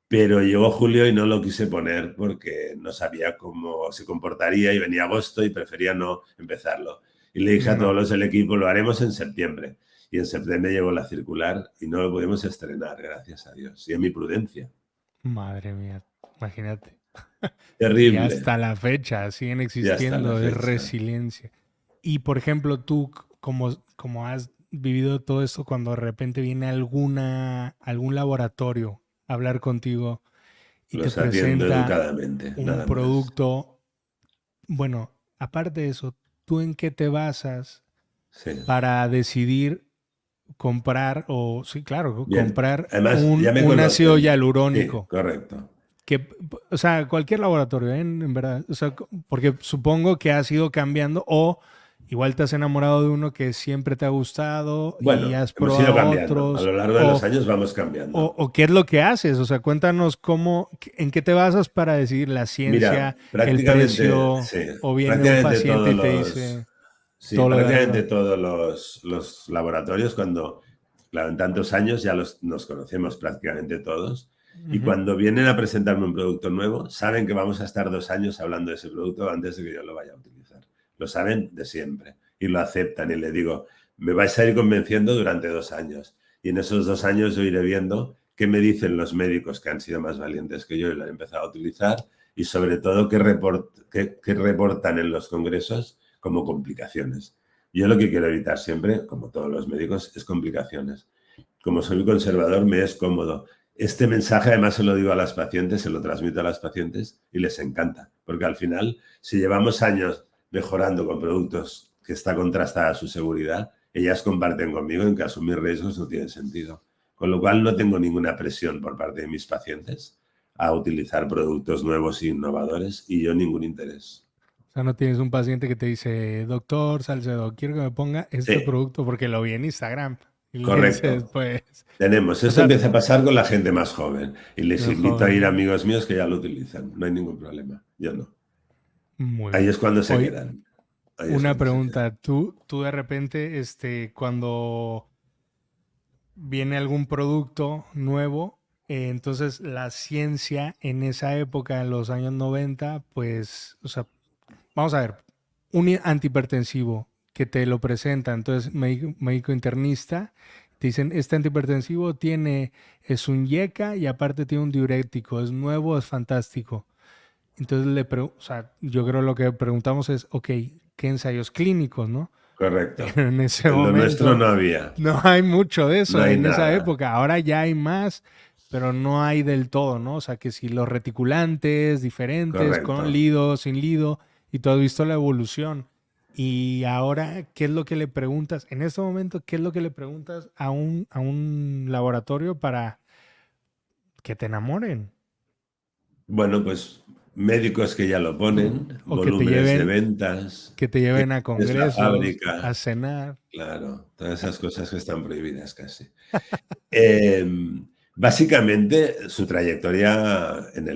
pero llegó julio y no lo quise poner porque no sabía cómo se comportaría y venía agosto y prefería no empezarlo. Y le dije a todos No, los del equipo, lo haremos en septiembre. Y en septiembre llegó la circular y no lo pudimos estrenar, gracias a Dios. Y a mi prudencia. madre mía, imagínate. Y Terrible. hasta la fecha siguen Y hasta la existiendo, es fecha. resiliencia. Y por ejemplo, tú, como has vivido todo esto, cuando de repente viene algún laboratorio a hablar contigo y te Los atiendo presenta educadamente, un nada más. producto, bueno, aparte de eso, ¿tú en qué te basas Sí. para decidir comprar o, sí, claro, Bien. comprar Además, ya me un ácido conocen. Sí, hialurónico? correcto. Que, o sea, cualquier laboratorio, ¿eh? En verdad. O sea, porque supongo que has ido cambiando o igual te has enamorado de uno que siempre te ha gustado y Bueno, has hemos ido probado cambiando. A otros lo largo de los años vamos cambiando. o qué es lo que haces. O sea, cuéntanos en qué te basas para decidir la ciencia, Mira, el prácticamente, precio, sí, o viene un prácticamente paciente todos y te los, dice sí, todo lo de prácticamente arriba. todos los laboratorios, cuando, claro, en tantos años ya nos conocemos prácticamente todos, y Ujú. cuando vienen a presentarme un producto nuevo, saben que vamos a estar 2 años hablando de ese producto antes de que yo lo vaya a utilizar. Lo saben de siempre y lo aceptan y le digo, me vais a ir convenciendo durante 2 años y en esos 2 años yo iré viendo qué me dicen los médicos que han sido más valientes que yo y lo han empezado a utilizar y sobre todo qué reportan en los congresos como complicaciones. Yo lo que quiero evitar siempre, como todos los médicos, es complicaciones. Como soy conservador, me es cómodo. Este mensaje además se lo digo a las pacientes, se lo transmito a las pacientes y les encanta, porque al final, si llevamos años mejorando con productos que está contrastada su seguridad, ellas comparten conmigo en que asumir riesgos no tiene sentido. Con lo cual no tengo ninguna presión por parte de mis pacientes a utilizar productos nuevos e innovadores y yo ningún interés. O sea, no tienes un paciente que te dice, doctor Salcedo, quiero que me ponga este Sí, producto porque lo vi en Instagram. Y le dices, correcto. pues, Tenemos. o Esto sea, empieza a pasar con la gente más joven y les los invito a ir a jóvenes. amigos míos que ya lo utilizan. No hay ningún problema. Yo no. Muy Ahí bien. es cuando se Hoy, quedan. Ahí es una cuando se quedan. pregunta. ¿Tú de repente, cuando viene algún producto nuevo, entonces la ciencia en esa época, en los años 90, pues, o sea, vamos a ver, antihipertensivo que te lo presenta, entonces médico internista, te dicen, este antihipertensivo es un YECA y aparte tiene un diurético, es nuevo, es fantástico. Entonces o sea, yo creo lo que preguntamos es, ok, ¿qué ensayos clínicos, no? Correcto. Pero en ese En lo nuestro momento no había. no hay mucho de No eso hay en esa nada. época. Ahora ya hay más, pero no hay del todo, ¿no? O sea, que si los reticulantes diferentes, con Correcto. lido, sin lido, y tú has visto la evolución. Y ahora, ¿qué es lo que le preguntas? En este momento, ¿qué es lo que le preguntas a un laboratorio para que te enamoren? Bueno, pues médicos que ya lo ponen, O que volúmenes de ventas, te que lleven a es la congresos, a fábrica, cenar. claro, todas esas cosas que están prohibidas casi. Eh, Básicamente, su trayectoria en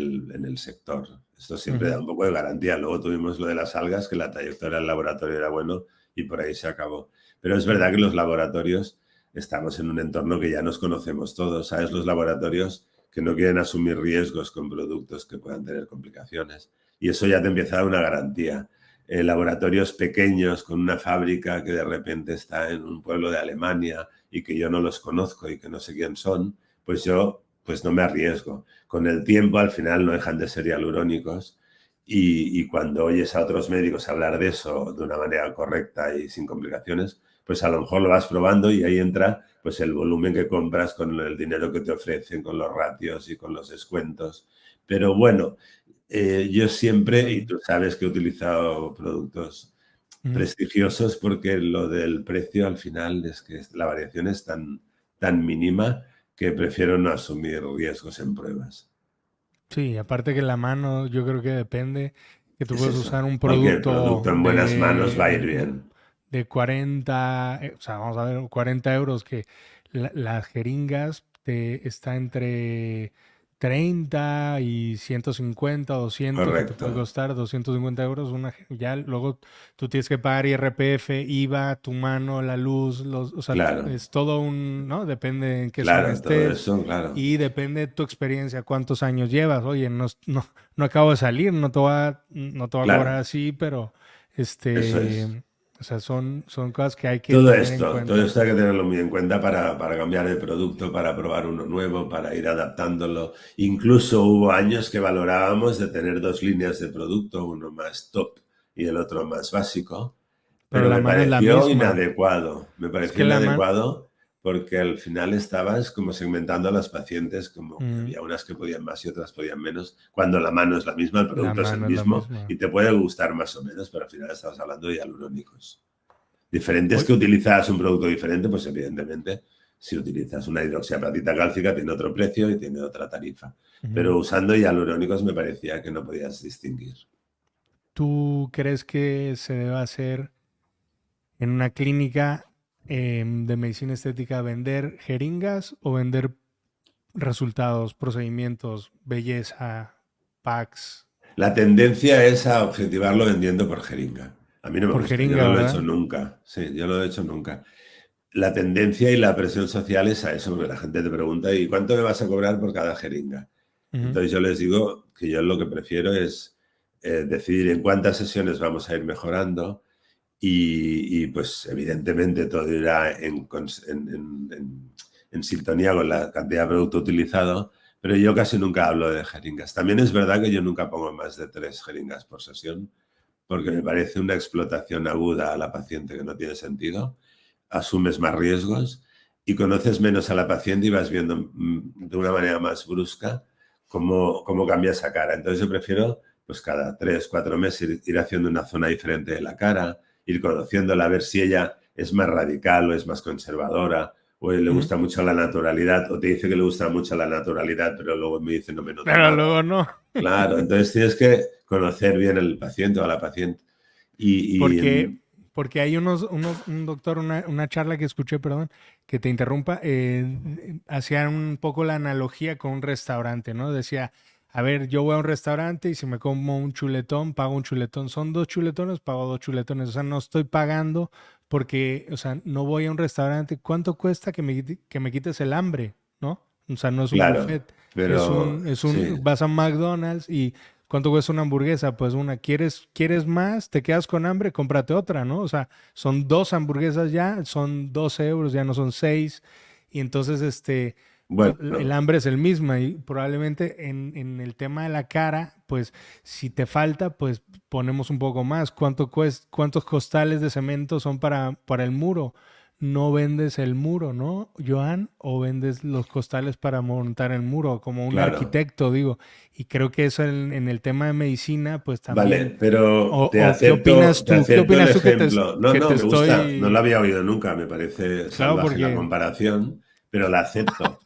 el sector. Esto siempre da Ujú. un poco de garantía. Luego tuvimos lo de las algas, que la trayectoria del laboratorio era bueno y por ahí se acabó. Pero es verdad que los laboratorios estamos en un entorno que ya nos conocemos todos. ¿Sabes? Los laboratorios que no quieren asumir riesgos con productos que puedan tener complicaciones. Y eso ya te empieza a dar una garantía. Laboratorios pequeños con una fábrica que de repente está en un pueblo de Alemania y que yo no los conozco y que no sé quién son, pues yo pues no me arriesgo. Con el tiempo al final no dejan de ser hialurónicos y cuando oyes a otros médicos hablar de eso de una manera correcta y sin complicaciones, pues a lo mejor lo vas probando y ahí entra pues el volumen que compras con el dinero que te ofrecen, con los ratios y con los descuentos. Pero bueno, yo siempre, y tú sabes que he utilizado productos Ujú. prestigiosos porque lo del precio al final es que la variación es tan mínima que prefiero no asumir riesgos en pruebas. Sí, aparte que la mano, yo creo que depende, que tú Es puedes eso. usar un Cualquier producto producto en buenas manos va a ir bien. de 40, o sea, vamos a ver, 40 euros, que las jeringas te está entre 30 y 150 o 200 que te Correcto. puede costar 250 euros. Ya luego tú tienes que pagar IRPF, IVA, tu mano, la luz, o sea, Claro, es todo un, ¿no? Depende en qué zona claro, todo estés eso, claro, y depende de tu experiencia, cuántos años llevas. Oye, no acabo de salir, no te voy a cobrar claro, así, pero eso es. o sea, son cosas que hay que tener en Todo cuenta. esto hay que tenerlo muy en cuenta para cambiar el producto, para probar uno nuevo, para ir adaptándolo. Incluso hubo años que valorábamos de tener dos líneas de producto, uno más top y el otro más básico, Pero pero la me mano es la pareció misma. inadecuado. Me Es pareció que la mano... inadecuado porque al final estabas como segmentando a las pacientes, como que había unas que podían más y otras podían menos, cuando la mano es la misma, el La producto es el mano es la mismo misma. y te puede gustar más o menos, pero al final estabas hablando de hialurónicos. Diferente es Hoy, que utilizas un producto diferente, pues evidentemente, si utilizas una hidroxiapatita cálcica tiene otro precio y tiene otra tarifa. ujú. Pero usando hialurónicos me parecía que no podías distinguir. ¿Tú crees que se debe hacer en una clínica de medicina estética vender jeringas o vender resultados, procedimientos, belleza, packs? La tendencia es a objetivarlo vendiendo por jeringa. A mí no me Por gusta, yo jeringa, no lo he hecho ¿verdad? nunca. Sí, yo no lo he hecho nunca. La tendencia y la presión social es a eso, porque la gente te pregunta, ¿y cuánto me vas a cobrar por cada jeringa? Ujú. Entonces yo les digo que yo lo que prefiero es decidir en cuántas sesiones vamos a ir mejorando pues evidentemente todo irá en sintonía con la cantidad de producto utilizado, pero yo casi nunca hablo de jeringas. También es verdad que yo nunca pongo más de 3 jeringas por sesión, porque me parece una explotación aguda a la paciente que no tiene sentido, asumes más riesgos y conoces menos a la paciente y vas viendo de una manera más brusca cómo cambia esa cara. Entonces yo prefiero pues cada 3, 4 meses ir haciendo una zona diferente de la cara, ir conociéndola, a ver si ella es más radical o es más conservadora, o le Ujú. gusta mucho la naturalidad, o te dice que le gusta mucho la naturalidad, pero luego me dice no me noto Pero nada. luego no. Claro, entonces tienes que conocer bien al paciente o a la paciente. Y, Porque, y porque hay un doctor, una charla que escuché, perdón, que te interrumpa, hacía un poco la analogía con un restaurante, ¿no? Decía, a ver, yo voy a un restaurante y si me como un chuletón, pago un chuletón. Son dos chuletones, pago dos chuletones. O sea, no estoy pagando porque, o sea, no voy a un restaurante. ¿Cuánto cuesta que me quites el hambre, ¿no? O sea, no es un claro, buffet, pero sí, vas a McDonald's y ¿cuánto cuesta una hamburguesa? Pues una, ¿quieres más? ¿Te quedas con hambre? Cómprate otra, ¿no? O sea, son dos hamburguesas ya, son 12 euros, ya no son 6. Y entonces, el bueno, hambre es el mismo. Y probablemente en el tema de la cara, pues si te falta, pues ponemos un poco más. ¿Cuántos costales de cemento son para el muro? No vendes el muro, ¿no, Joan? O vendes los costales para montar el muro, como un claro. arquitecto, digo. Y creo que eso en el tema de medicina, pues también. Vale, pero O ¿qué opinas te tú? ¿Qué acepto el opinas tú ejemplo. No, que te no, me gusta, no lo estoy... había oído nunca, me parece Claro, salvaje la porque comparación, pero la acepto.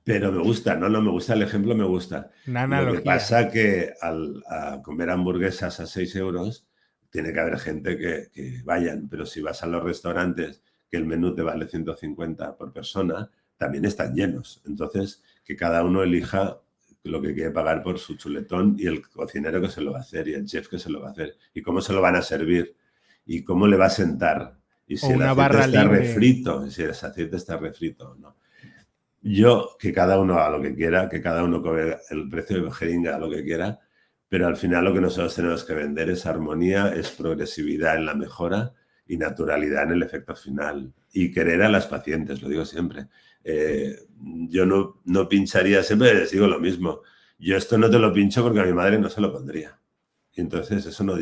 Pero me gusta, no, me gusta el ejemplo, me gusta. Una Lo que analogía. pasa que a comer hamburguesas a 6 euros, tiene que haber gente que vayan, pero si vas a los restaurantes que el menú te vale 150 por persona, también están llenos. Entonces, que cada uno elija lo que quiere pagar por su chuletón y el cocinero que se lo va a hacer y el chef que se lo va a hacer y cómo se lo van a servir y cómo le va a sentar y O si el una aceite barra está libre. refrito, y si el aceite está refrito o no. Yo, que cada uno haga lo que quiera, que cada uno cobre el precio de jeringa a lo que quiera, pero al final lo que nosotros tenemos que vender es armonía, es progresividad en la mejora y naturalidad en el efecto final. Y querer a las pacientes, lo digo siempre. Yo no pincharía, siempre les digo lo mismo. Yo esto no te lo pincho porque a mi madre no se lo pondría. Y entonces, eso no,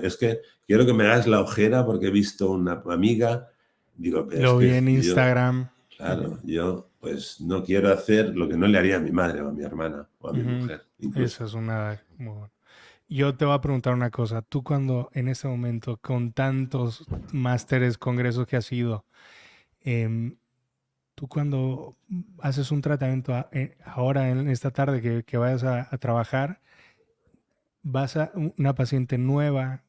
es que quiero que me hagas la ojera porque he visto una amiga. Digo, pero es Lo vi que en yo, Instagram. claro, yo pues no quiero hacer lo que no le haría a mi madre o a mi hermana o a mi Ujú. mujer, incluso. Esa es una muy buena. Yo te voy a preguntar una cosa. Tú cuando en este momento, con tantos másteres, congresos que has ido, em, tú cuando haces un tratamiento ahora en esta tarde que vayas a trabajar, vas a una paciente nueva,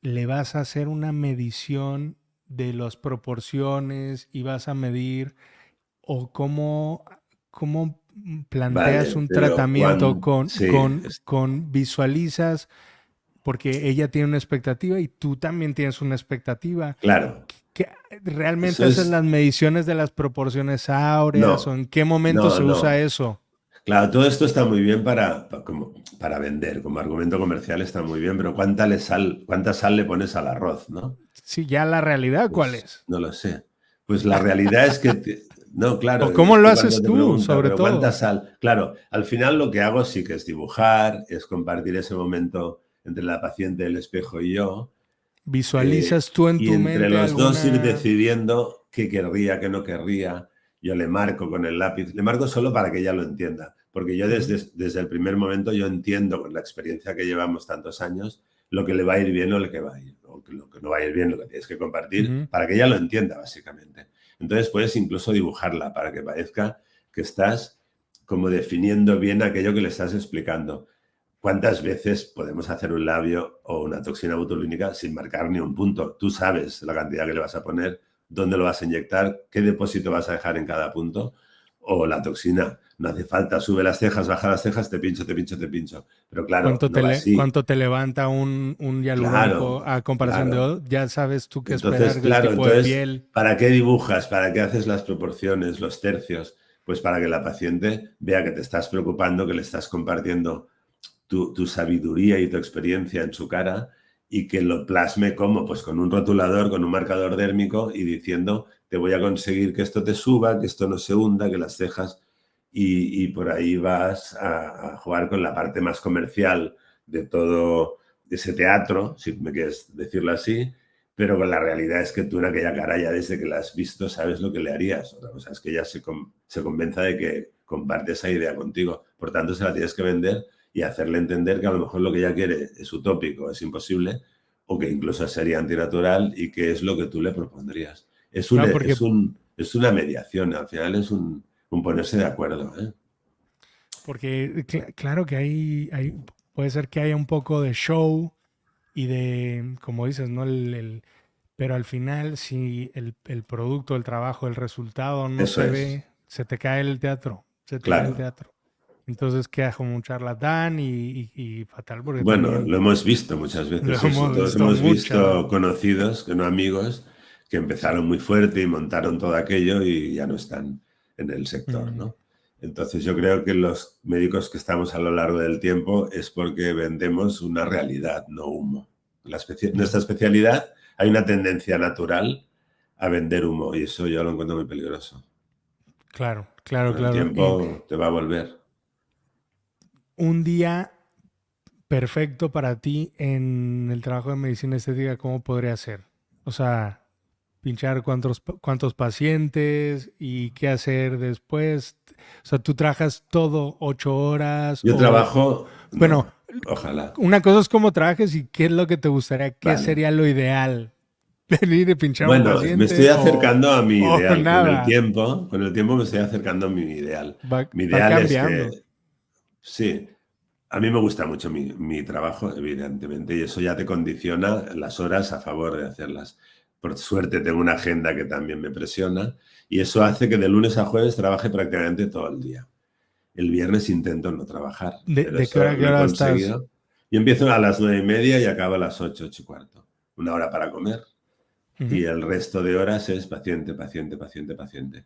le vas a hacer una medición de las proporciones y vas a medir o cómo planteas Vale, un pero tratamiento sí, con visualizas, porque ella tiene una expectativa y tú también tienes una expectativa. claro, ¿Qué, realmente eso haces las es, mediciones de las proporciones áureas o no, en qué momento se usa no. eso? Claro, todo esto está muy bien para vender, como argumento comercial está muy bien, pero ¿cuánta sal le pones al arroz, no? Sí, ya la realidad, ¿cuál Pues es? no lo sé. Pues la realidad es que, no, claro, ¿O cómo es lo que cuando haces te tú, pregunta, sobre pero ¿cuánta todo? sal? Claro, al final lo que hago sí que es dibujar, es compartir ese momento entre la paciente, el espejo y yo, ¿Visualizas tú en y tu entre mente los dos ir alguna... decidiendo qué querría, qué no querría. Yo le marco con el lápiz, le marco solo para que ella lo entienda, porque yo Ujú, desde el primer momento yo entiendo con la experiencia que llevamos tantos años lo que le va a ir bien o lo que va a ir, o lo que no va a ir bien, lo que tienes que compartir, ujú. para que ella lo entienda básicamente. Entonces puedes incluso dibujarla para que parezca que estás como definiendo bien aquello que le estás explicando. ¿Cuántas veces podemos hacer un labio o una toxina botulínica sin marcar ni un punto? Tú sabes la cantidad que le vas a poner, dónde lo vas a inyectar, qué depósito vas a dejar en cada punto. O la toxina, no hace falta, sube las cejas, baja las cejas, te pincho, te pincho, te pincho. Pero claro, no va así. ¿Cuánto te levanta un hialurónico Claro, a comparación de claro. otro? Ya sabes tú qué Entonces, esperar del claro, tipo de entonces, piel. ¿para qué dibujas? ¿Para qué haces las proporciones, los tercios? Pues para que la paciente vea que te estás preocupando, que le estás compartiendo tu sabiduría y tu experiencia en su cara y que lo plasme como, pues con un rotulador, con un marcador dérmico y diciendo, te voy a conseguir que esto te suba, que esto no se hunda, que las cejas y por ahí vas a jugar con la parte más comercial de todo ese teatro, si me quieres decirlo así, pero con la realidad es que tú en aquella cara ya desde que la has visto sabes lo que le harías. Otra cosa es que ella se convenza de que comparte esa idea contigo. Por tanto, se la tienes que vender y hacerle entender que a lo mejor lo que ella quiere es utópico, es imposible, o que incluso sería antinatural y que es lo que tú le propondrías. Claro, porque, Es una mediación, al final es un ponerse de acuerdo. ¿Eh? claro que puede ser que haya un poco de show y de, como dices, ¿no? Pero al final, si el producto, el trabajo, el resultado no Eso se es, ve, se te cae el teatro, se te cae el claro. teatro. Entonces queda como un charlatán y fatal porque Bueno, también lo hemos visto muchas lo veces eso. hemos Todos visto hemos muchas visto veces. conocidos, que no amigos, que empezaron muy fuerte y montaron todo aquello y ya no están en el sector, Mm, ¿no? Entonces yo creo que los médicos que estamos a lo largo del tiempo es porque vendemos una realidad, no humo. Nuestra mm. especialidad hay una tendencia natural a vender humo y eso yo lo encuentro muy peligroso. Claro, claro, Con el claro. tiempo te va a volver. Un día perfecto para ti en el trabajo de medicina estética, ¿cómo podría ser? O sea, pinchar cuántos pacientes y qué hacer después. O sea, tú trabajas todo 8 horas Yo trabajo, bueno, no, ojalá. una cosa es cómo trabajes y qué es lo que te gustaría, qué Vale. sería lo ideal. venir y pinchar a un Bueno, me estoy paciente acercando a mi o ideal. nada. Con el tiempo me estoy acercando a mi ideal. Mi Va ideal es cambiando. que, sí, a mí me gusta mucho mi trabajo, evidentemente, y eso ya te condiciona las horas a favor de hacerlas. Por suerte tengo una agenda que también me presiona y eso hace que de lunes a jueves trabaje prácticamente todo el día. El viernes intento no trabajar, pero De qué eso hora a qué lo he hora estás? conseguido. Yo empiezo a las 9:30 y acabo a las 8, 8:15. Una hora para comer Ujú. y el resto de horas es paciente, paciente, paciente, paciente.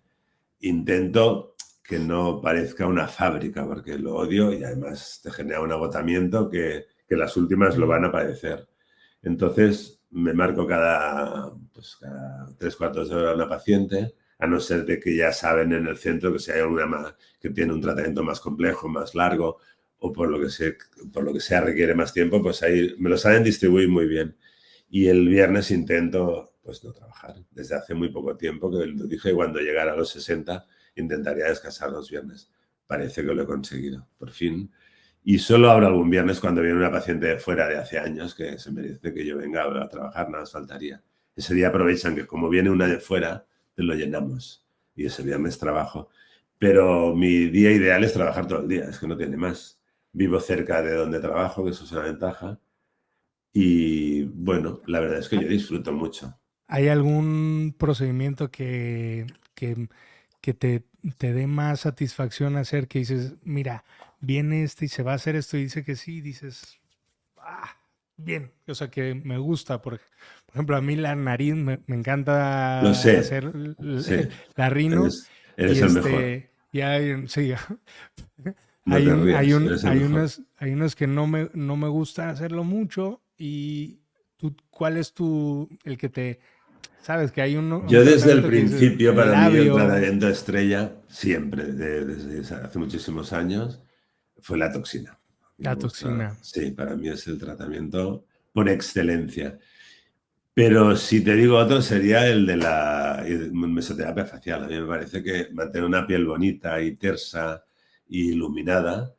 Intento que no parezca una fábrica, porque lo odio y además te genera un agotamiento que las últimas lo Mm. van a padecer. Entonces me marco cada 3 cuartos de hora una paciente, a no ser de que ya saben en el centro que si hay alguna más, que tiene un tratamiento más complejo, más largo, o por lo que sea requiere más tiempo, pues ahí me lo saben distribuir muy bien. Y el viernes intento pues no trabajar. Desde hace muy poco tiempo, que lo dije, cuando llegara a los 60 intentaría descansar los viernes. Parece que lo he conseguido, por fin. Y solo abro algún viernes cuando viene una paciente de fuera de hace años que se merece que yo venga a trabajar, nada más faltaría. Ese día aprovechan que como viene una de fuera, te lo llenamos. Y ese viernes trabajo. Pero mi día ideal es trabajar todo el día, es que no tiene más. Vivo cerca de donde trabajo, que eso es una ventaja. Y bueno, la verdad es que yo disfruto mucho. ¿Hay algún procedimiento que, que te dé más satisfacción hacer que dices, mira, viene este y se va a hacer esto y dice que sí, dices, ah, bien, o sea que me gusta, por ejemplo, a mí la nariz me Lo encanta sé, hacer sí, la rino eres y el mejor. ya hay, sí, No te rías, eres el mejor. hay unos que no me gusta hacerlo mucho y tú, ¿cuál es el que te, sabes que hay un Yo desde el tratamiento que dices, principio, el para mí, el labio, tratamiento estrella, siempre, desde hace muchísimos años, fue la toxina. A mí me la gusta, toxina? sí, para mí es el tratamiento por excelencia. Pero si te digo otro, sería el de la mesoterapia facial. A mí me parece que mantener una piel bonita y tersa y iluminada,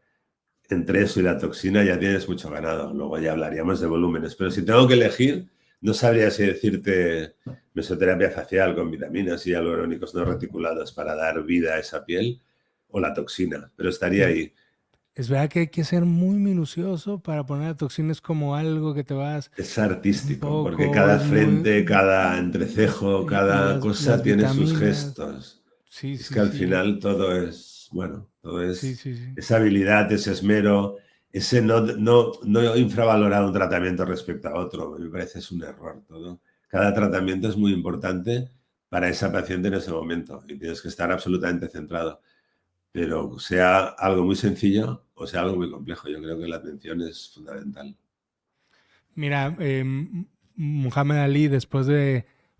entre eso y la toxina ya tienes mucho ganado. Luego ya hablaríamos de volúmenes. Pero si tengo que elegir, no sabría si decirte mesoterapia facial con vitaminas y hialurónicos no reticulados para dar vida a esa piel o la toxina. Pero estaría Mm, ahí. es verdad que hay que ser muy minucioso para poner la toxina, es como algo que te vas Es un artístico, porque poco, cada es muy, frente, cada entrecejo, y cada cosa las tiene sus vitaminas, gestos. sí, Es que sí, al sí, final todo es, bueno, todo sí, es sí, sí. esa habilidad, ese esmero, ese no infravalorar un tratamiento respecto a otro. Me parece es un error todo. Cada tratamiento es muy importante para esa paciente en ese momento y tienes que estar absolutamente centrado. Pero sea algo muy sencillo o sea algo muy complejo, yo creo que la atención es fundamental. Mira, Muhammad Ali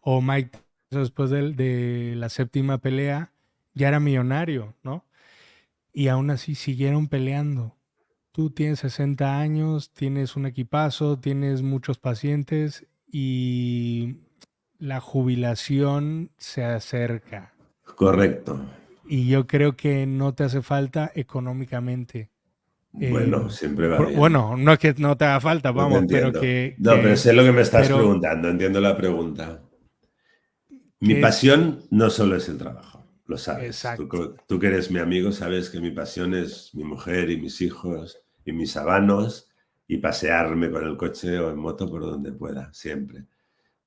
o Mike Tyson después de la séptima pelea, ya era millonario, ¿no? Y aún así siguieron peleando. Tú tienes 60 años, tienes un equipazo, tienes muchos pacientes y la jubilación se acerca. Correcto. Y yo creo que no te hace falta económicamente. Bueno, siempre va bien. Bueno, no es que no te haga falta, No te vamos, pero entiendo. No, pero sé lo que me estás pero preguntando, entiendo la pregunta. Mi que es pasión no solo es el trabajo, lo sabes. Tú, exacto. tú que eres mi amigo sabes que mi pasión es mi mujer y mis hijos y mis habanos y pasearme con el coche o en moto por donde pueda, siempre.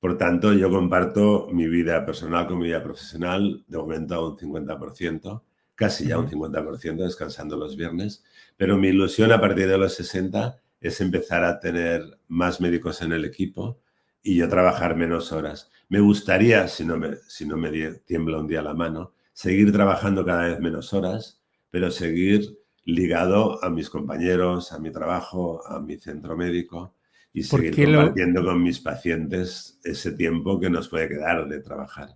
Por tanto, yo comparto mi vida personal con mi vida profesional, de momento a un 50%, casi ya un Ujú. 50%, descansando los viernes, pero mi ilusión a partir de los 60 es empezar a tener más médicos en el equipo y yo trabajar menos horas. Me gustaría, si no me tiembla un día la mano, seguir trabajando cada vez menos horas, pero seguir ligado a mis compañeros, a mi trabajo, a mi centro médico y ¿Por seguir qué lo, compartiendo con mis pacientes ese tiempo que nos puede quedar de trabajar.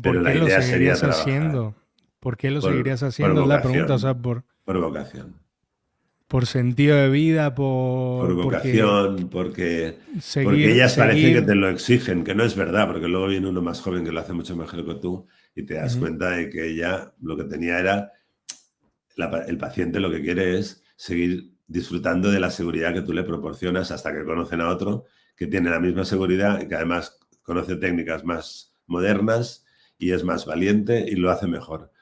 Pero por la qué lo idea sería seguirías trabajar haciendo? ¿Por qué lo por, seguirías por haciendo? Es la pregunta, o sea, vocación, por vocación. por sentido de vida, Por porque vocación, porque ellas parecen que te seguir. lo exigen, que no es verdad, porque luego viene uno más joven que lo hace mucho mejor que tú y te das Ujú. cuenta de que ella lo que tenía era, el paciente lo que quiere es seguir disfrutando de la seguridad que tú le proporcionas hasta que conocen a otro que tiene la misma seguridad y que además conoce técnicas más modernas y es más valiente y lo hace mejor.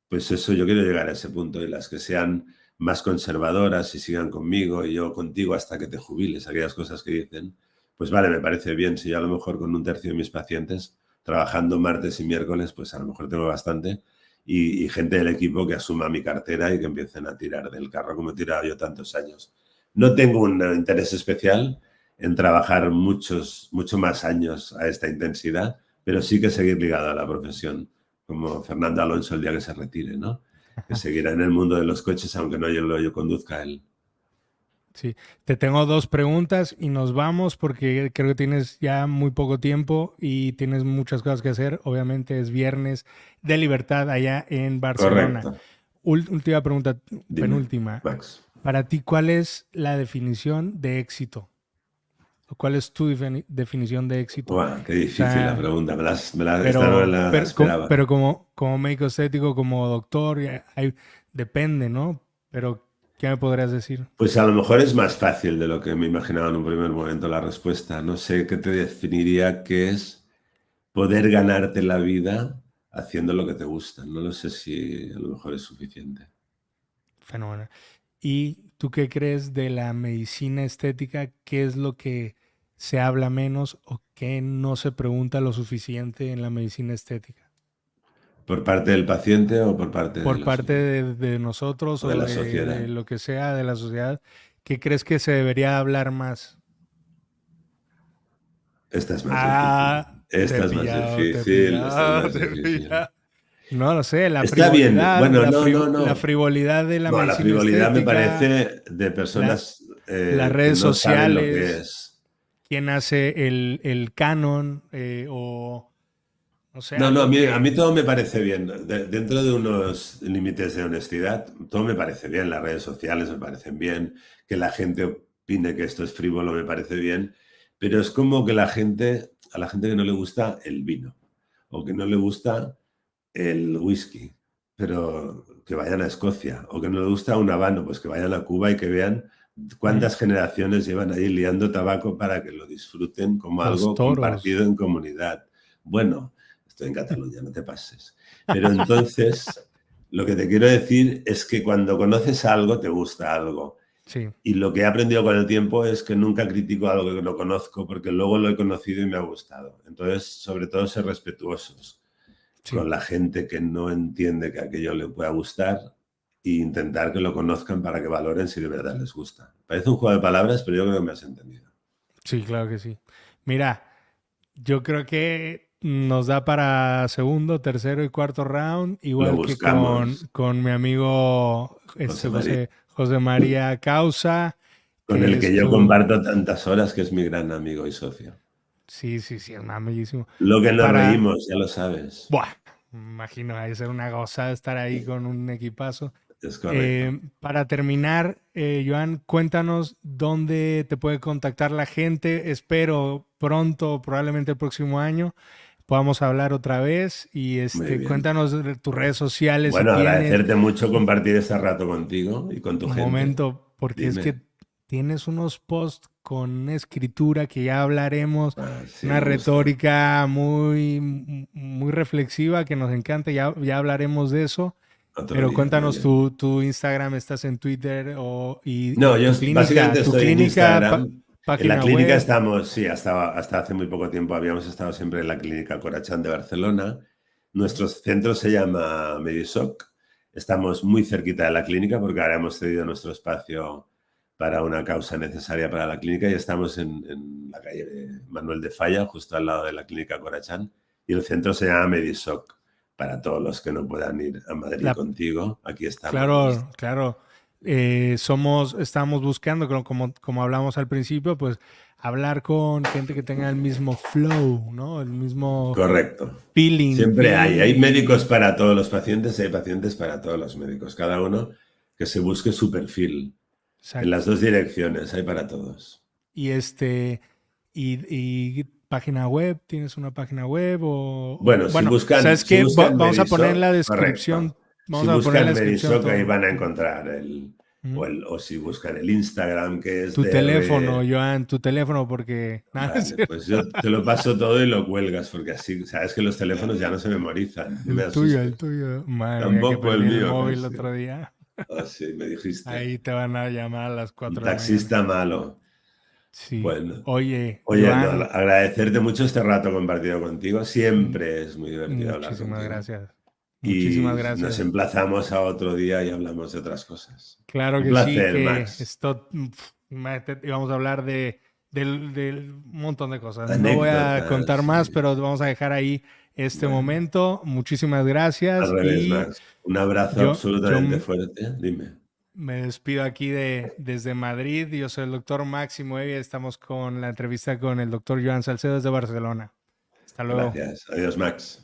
Pues eso, yo quiero llegar a ese punto, y las que sean más conservadoras y sigan conmigo y yo contigo hasta que te jubiles, aquellas cosas que dicen, pues vale, me parece bien. Si yo a lo mejor con un tercio de mis pacientes, trabajando martes y miércoles, pues a lo mejor tengo bastante, y gente del equipo que asuma mi cartera y que empiecen a tirar del carro como he tirado yo tantos años. No tengo un interés especial en trabajar mucho más años a esta intensidad, pero sí que seguir ligado a la profesión, como Fernando Alonso el día que se retire, ¿no? Que seguirá en el mundo de los coches, aunque no yo conduzca él. Sí, te tengo dos preguntas y nos vamos porque creo que tienes ya muy poco tiempo y tienes muchas cosas que hacer. Obviamente es viernes de libertad allá en Barcelona. Correcto. Última pregunta, Dime, penúltima. Max. Para ti, ¿cuál es la definición de éxito? ¿O ¿Cuál es tu definición de éxito? Buah, qué O difícil la sea, pregunta. Esta no la esperaba. pero como médico estético, como doctor, depende, ¿no? Pero, ¿qué me podrías decir? Pues a lo mejor es más fácil de lo que me imaginaba en un primer momento la respuesta. No sé qué te definiría que es poder ganarte la vida haciendo lo que te gusta. No lo sé si a lo mejor es suficiente. Fenómeno. ¿Y tú qué crees de la medicina estética? ¿Qué es lo que se habla menos o qué no se pregunta lo suficiente en la medicina estética? ¿Por parte del paciente o por parte de Por parte de nosotros o de o la de sociedad? lo que sea de la sociedad, ¿qué crees que se debería hablar más? Esta es más difícil. Ah, te he Esta es más pillado, te he difícil. Esta es pillado, más te he difícil. pillado. No lo sé, Está bien. Bueno, no, no, la no. frivolidad de la No, la medicina frivolidad me estética, parece de la- personas las que redes no saben lo que sociales, es. quién hace el canon o no sé, No, no, algo a que mí todo me parece bien. Dentro de unos límites de honestidad, todo me parece bien. Las redes sociales me parecen bien. Que la gente opine que esto es frívolo me parece bien. Pero es como que a la gente que no le gusta el vino o que no le gusta el whisky, pero que vayan a Escocia, o que no les gusta un habano, pues que vayan a Cuba y que vean mm, cuántas generaciones llevan ahí liando tabaco para que lo disfruten como los algo compartido toros. en comunidad. Bueno, estoy en Cataluña, no te pases. Pero entonces, lo que te quiero decir es que cuando conoces algo, te gusta algo. Sí, Y lo que he aprendido con el tiempo es que nunca critico algo que no conozco, porque luego lo he conocido y me ha gustado. Entonces, sobre todo, ser respetuosos sí, con la gente que no entiende que aquello le pueda gustar, e intentar que lo conozcan para que valoren si de verdad les gusta. Parece un juego de palabras, pero yo creo que me has entendido. sí, claro que sí. Mira, yo creo que nos da para segundo, tercero y cuarto round, Lo igual que buscamos, con mi amigo José María, José María Causa, con que el es que yo tu... comparto tantas horas, que es mi gran amigo y socio. Sí, sí, sí, es más bellísimo. Lo que nos Para... reímos, ya lo sabes. Buah, me imagino, va a ser una gozada estar ahí con un equipazo. Es correcto. Para terminar, Joan, cuéntanos dónde te puede contactar la gente. Espero pronto, probablemente el próximo año, podamos hablar otra vez. Y Muy bien. cuéntanos de tus redes sociales si Bueno, tienes agradecerte mucho compartir este rato contigo y con tu un gente. momento, porque es Dime. que tienes unos posts con una escritura que ya hablaremos, Ah, sí, una me gusta. retórica muy reflexiva que nos encanta. Ya hablaremos de eso. Otro Pero día, muy cuéntanos bien. tu Instagram, ¿estás en Twitter No, y yo básicamente tu estoy en clínica, Instagram. En la página clínica web? estamos, sí, hasta hace muy poco tiempo habíamos estado siempre en la clínica Corachán de Barcelona. Nuestro centro se llama Medisoc. Estamos muy cerquita de la clínica porque ahora hemos cedido nuestro espacio para una causa necesaria para la clínica y estamos en la calle de Manuel de Falla, justo al lado de la clínica Corachán. Y el centro se llama Medisoc. Para todos los que no puedan ir a Madrid La, contigo, aquí estamos. claro, claro. Estamos buscando, como hablamos al principio, pues hablar con gente que tenga el mismo flow, ¿no? El mismo Correcto. feeling, Siempre hay médicos y para todos los pacientes y hay pacientes para todos los médicos. Cada uno que se busque su perfil. En las exacto. dos direcciones hay para todos. Y y página web, ¿tienes una página web Bueno, bueno, ¿sabes si qué? buscan Vamos a poner en la Medisoc, descripción, correcto. Si vamos a poner en buscan la descripción Medisoc, ahí todo. van a encontrar o si buscan el Instagram, que es Tu DR. teléfono, Joan, tu teléfono, porque... Vale, pues yo te lo paso todo y lo cuelgas, porque así, sabes que los teléfonos ya no se memorizan. No me asustes. El tuyo. Madre mía, que Tampoco el perdí el mío. móvil el Sí. otro día. Sí, me dijiste. Ahí te van a llamar a las 4 Un de la taxista mañana. malo. Sí. Bueno. Oye, Oye, no, Joan, agradecerte mucho este rato compartido contigo. Siempre es muy divertido hablar muchísimas contigo. gracias. Y Muchísimas nos gracias. emplazamos a otro día y hablamos de otras cosas. Claro Un que placer, sí, que Max. esto íbamos a hablar del montón de cosas. No voy a Anécdotas. contar más, pero vamos a dejar ahí este Bueno, momento. Muchísimas gracias. al revés, Y Max. Un abrazo yo absolutamente fuerte. Dime. me despido aquí desde Madrid. Yo soy el doctor Máximo Evia. Estamos con la entrevista con el doctor Joan Salcedo desde Barcelona. Hasta luego. Gracias. Adiós, Max.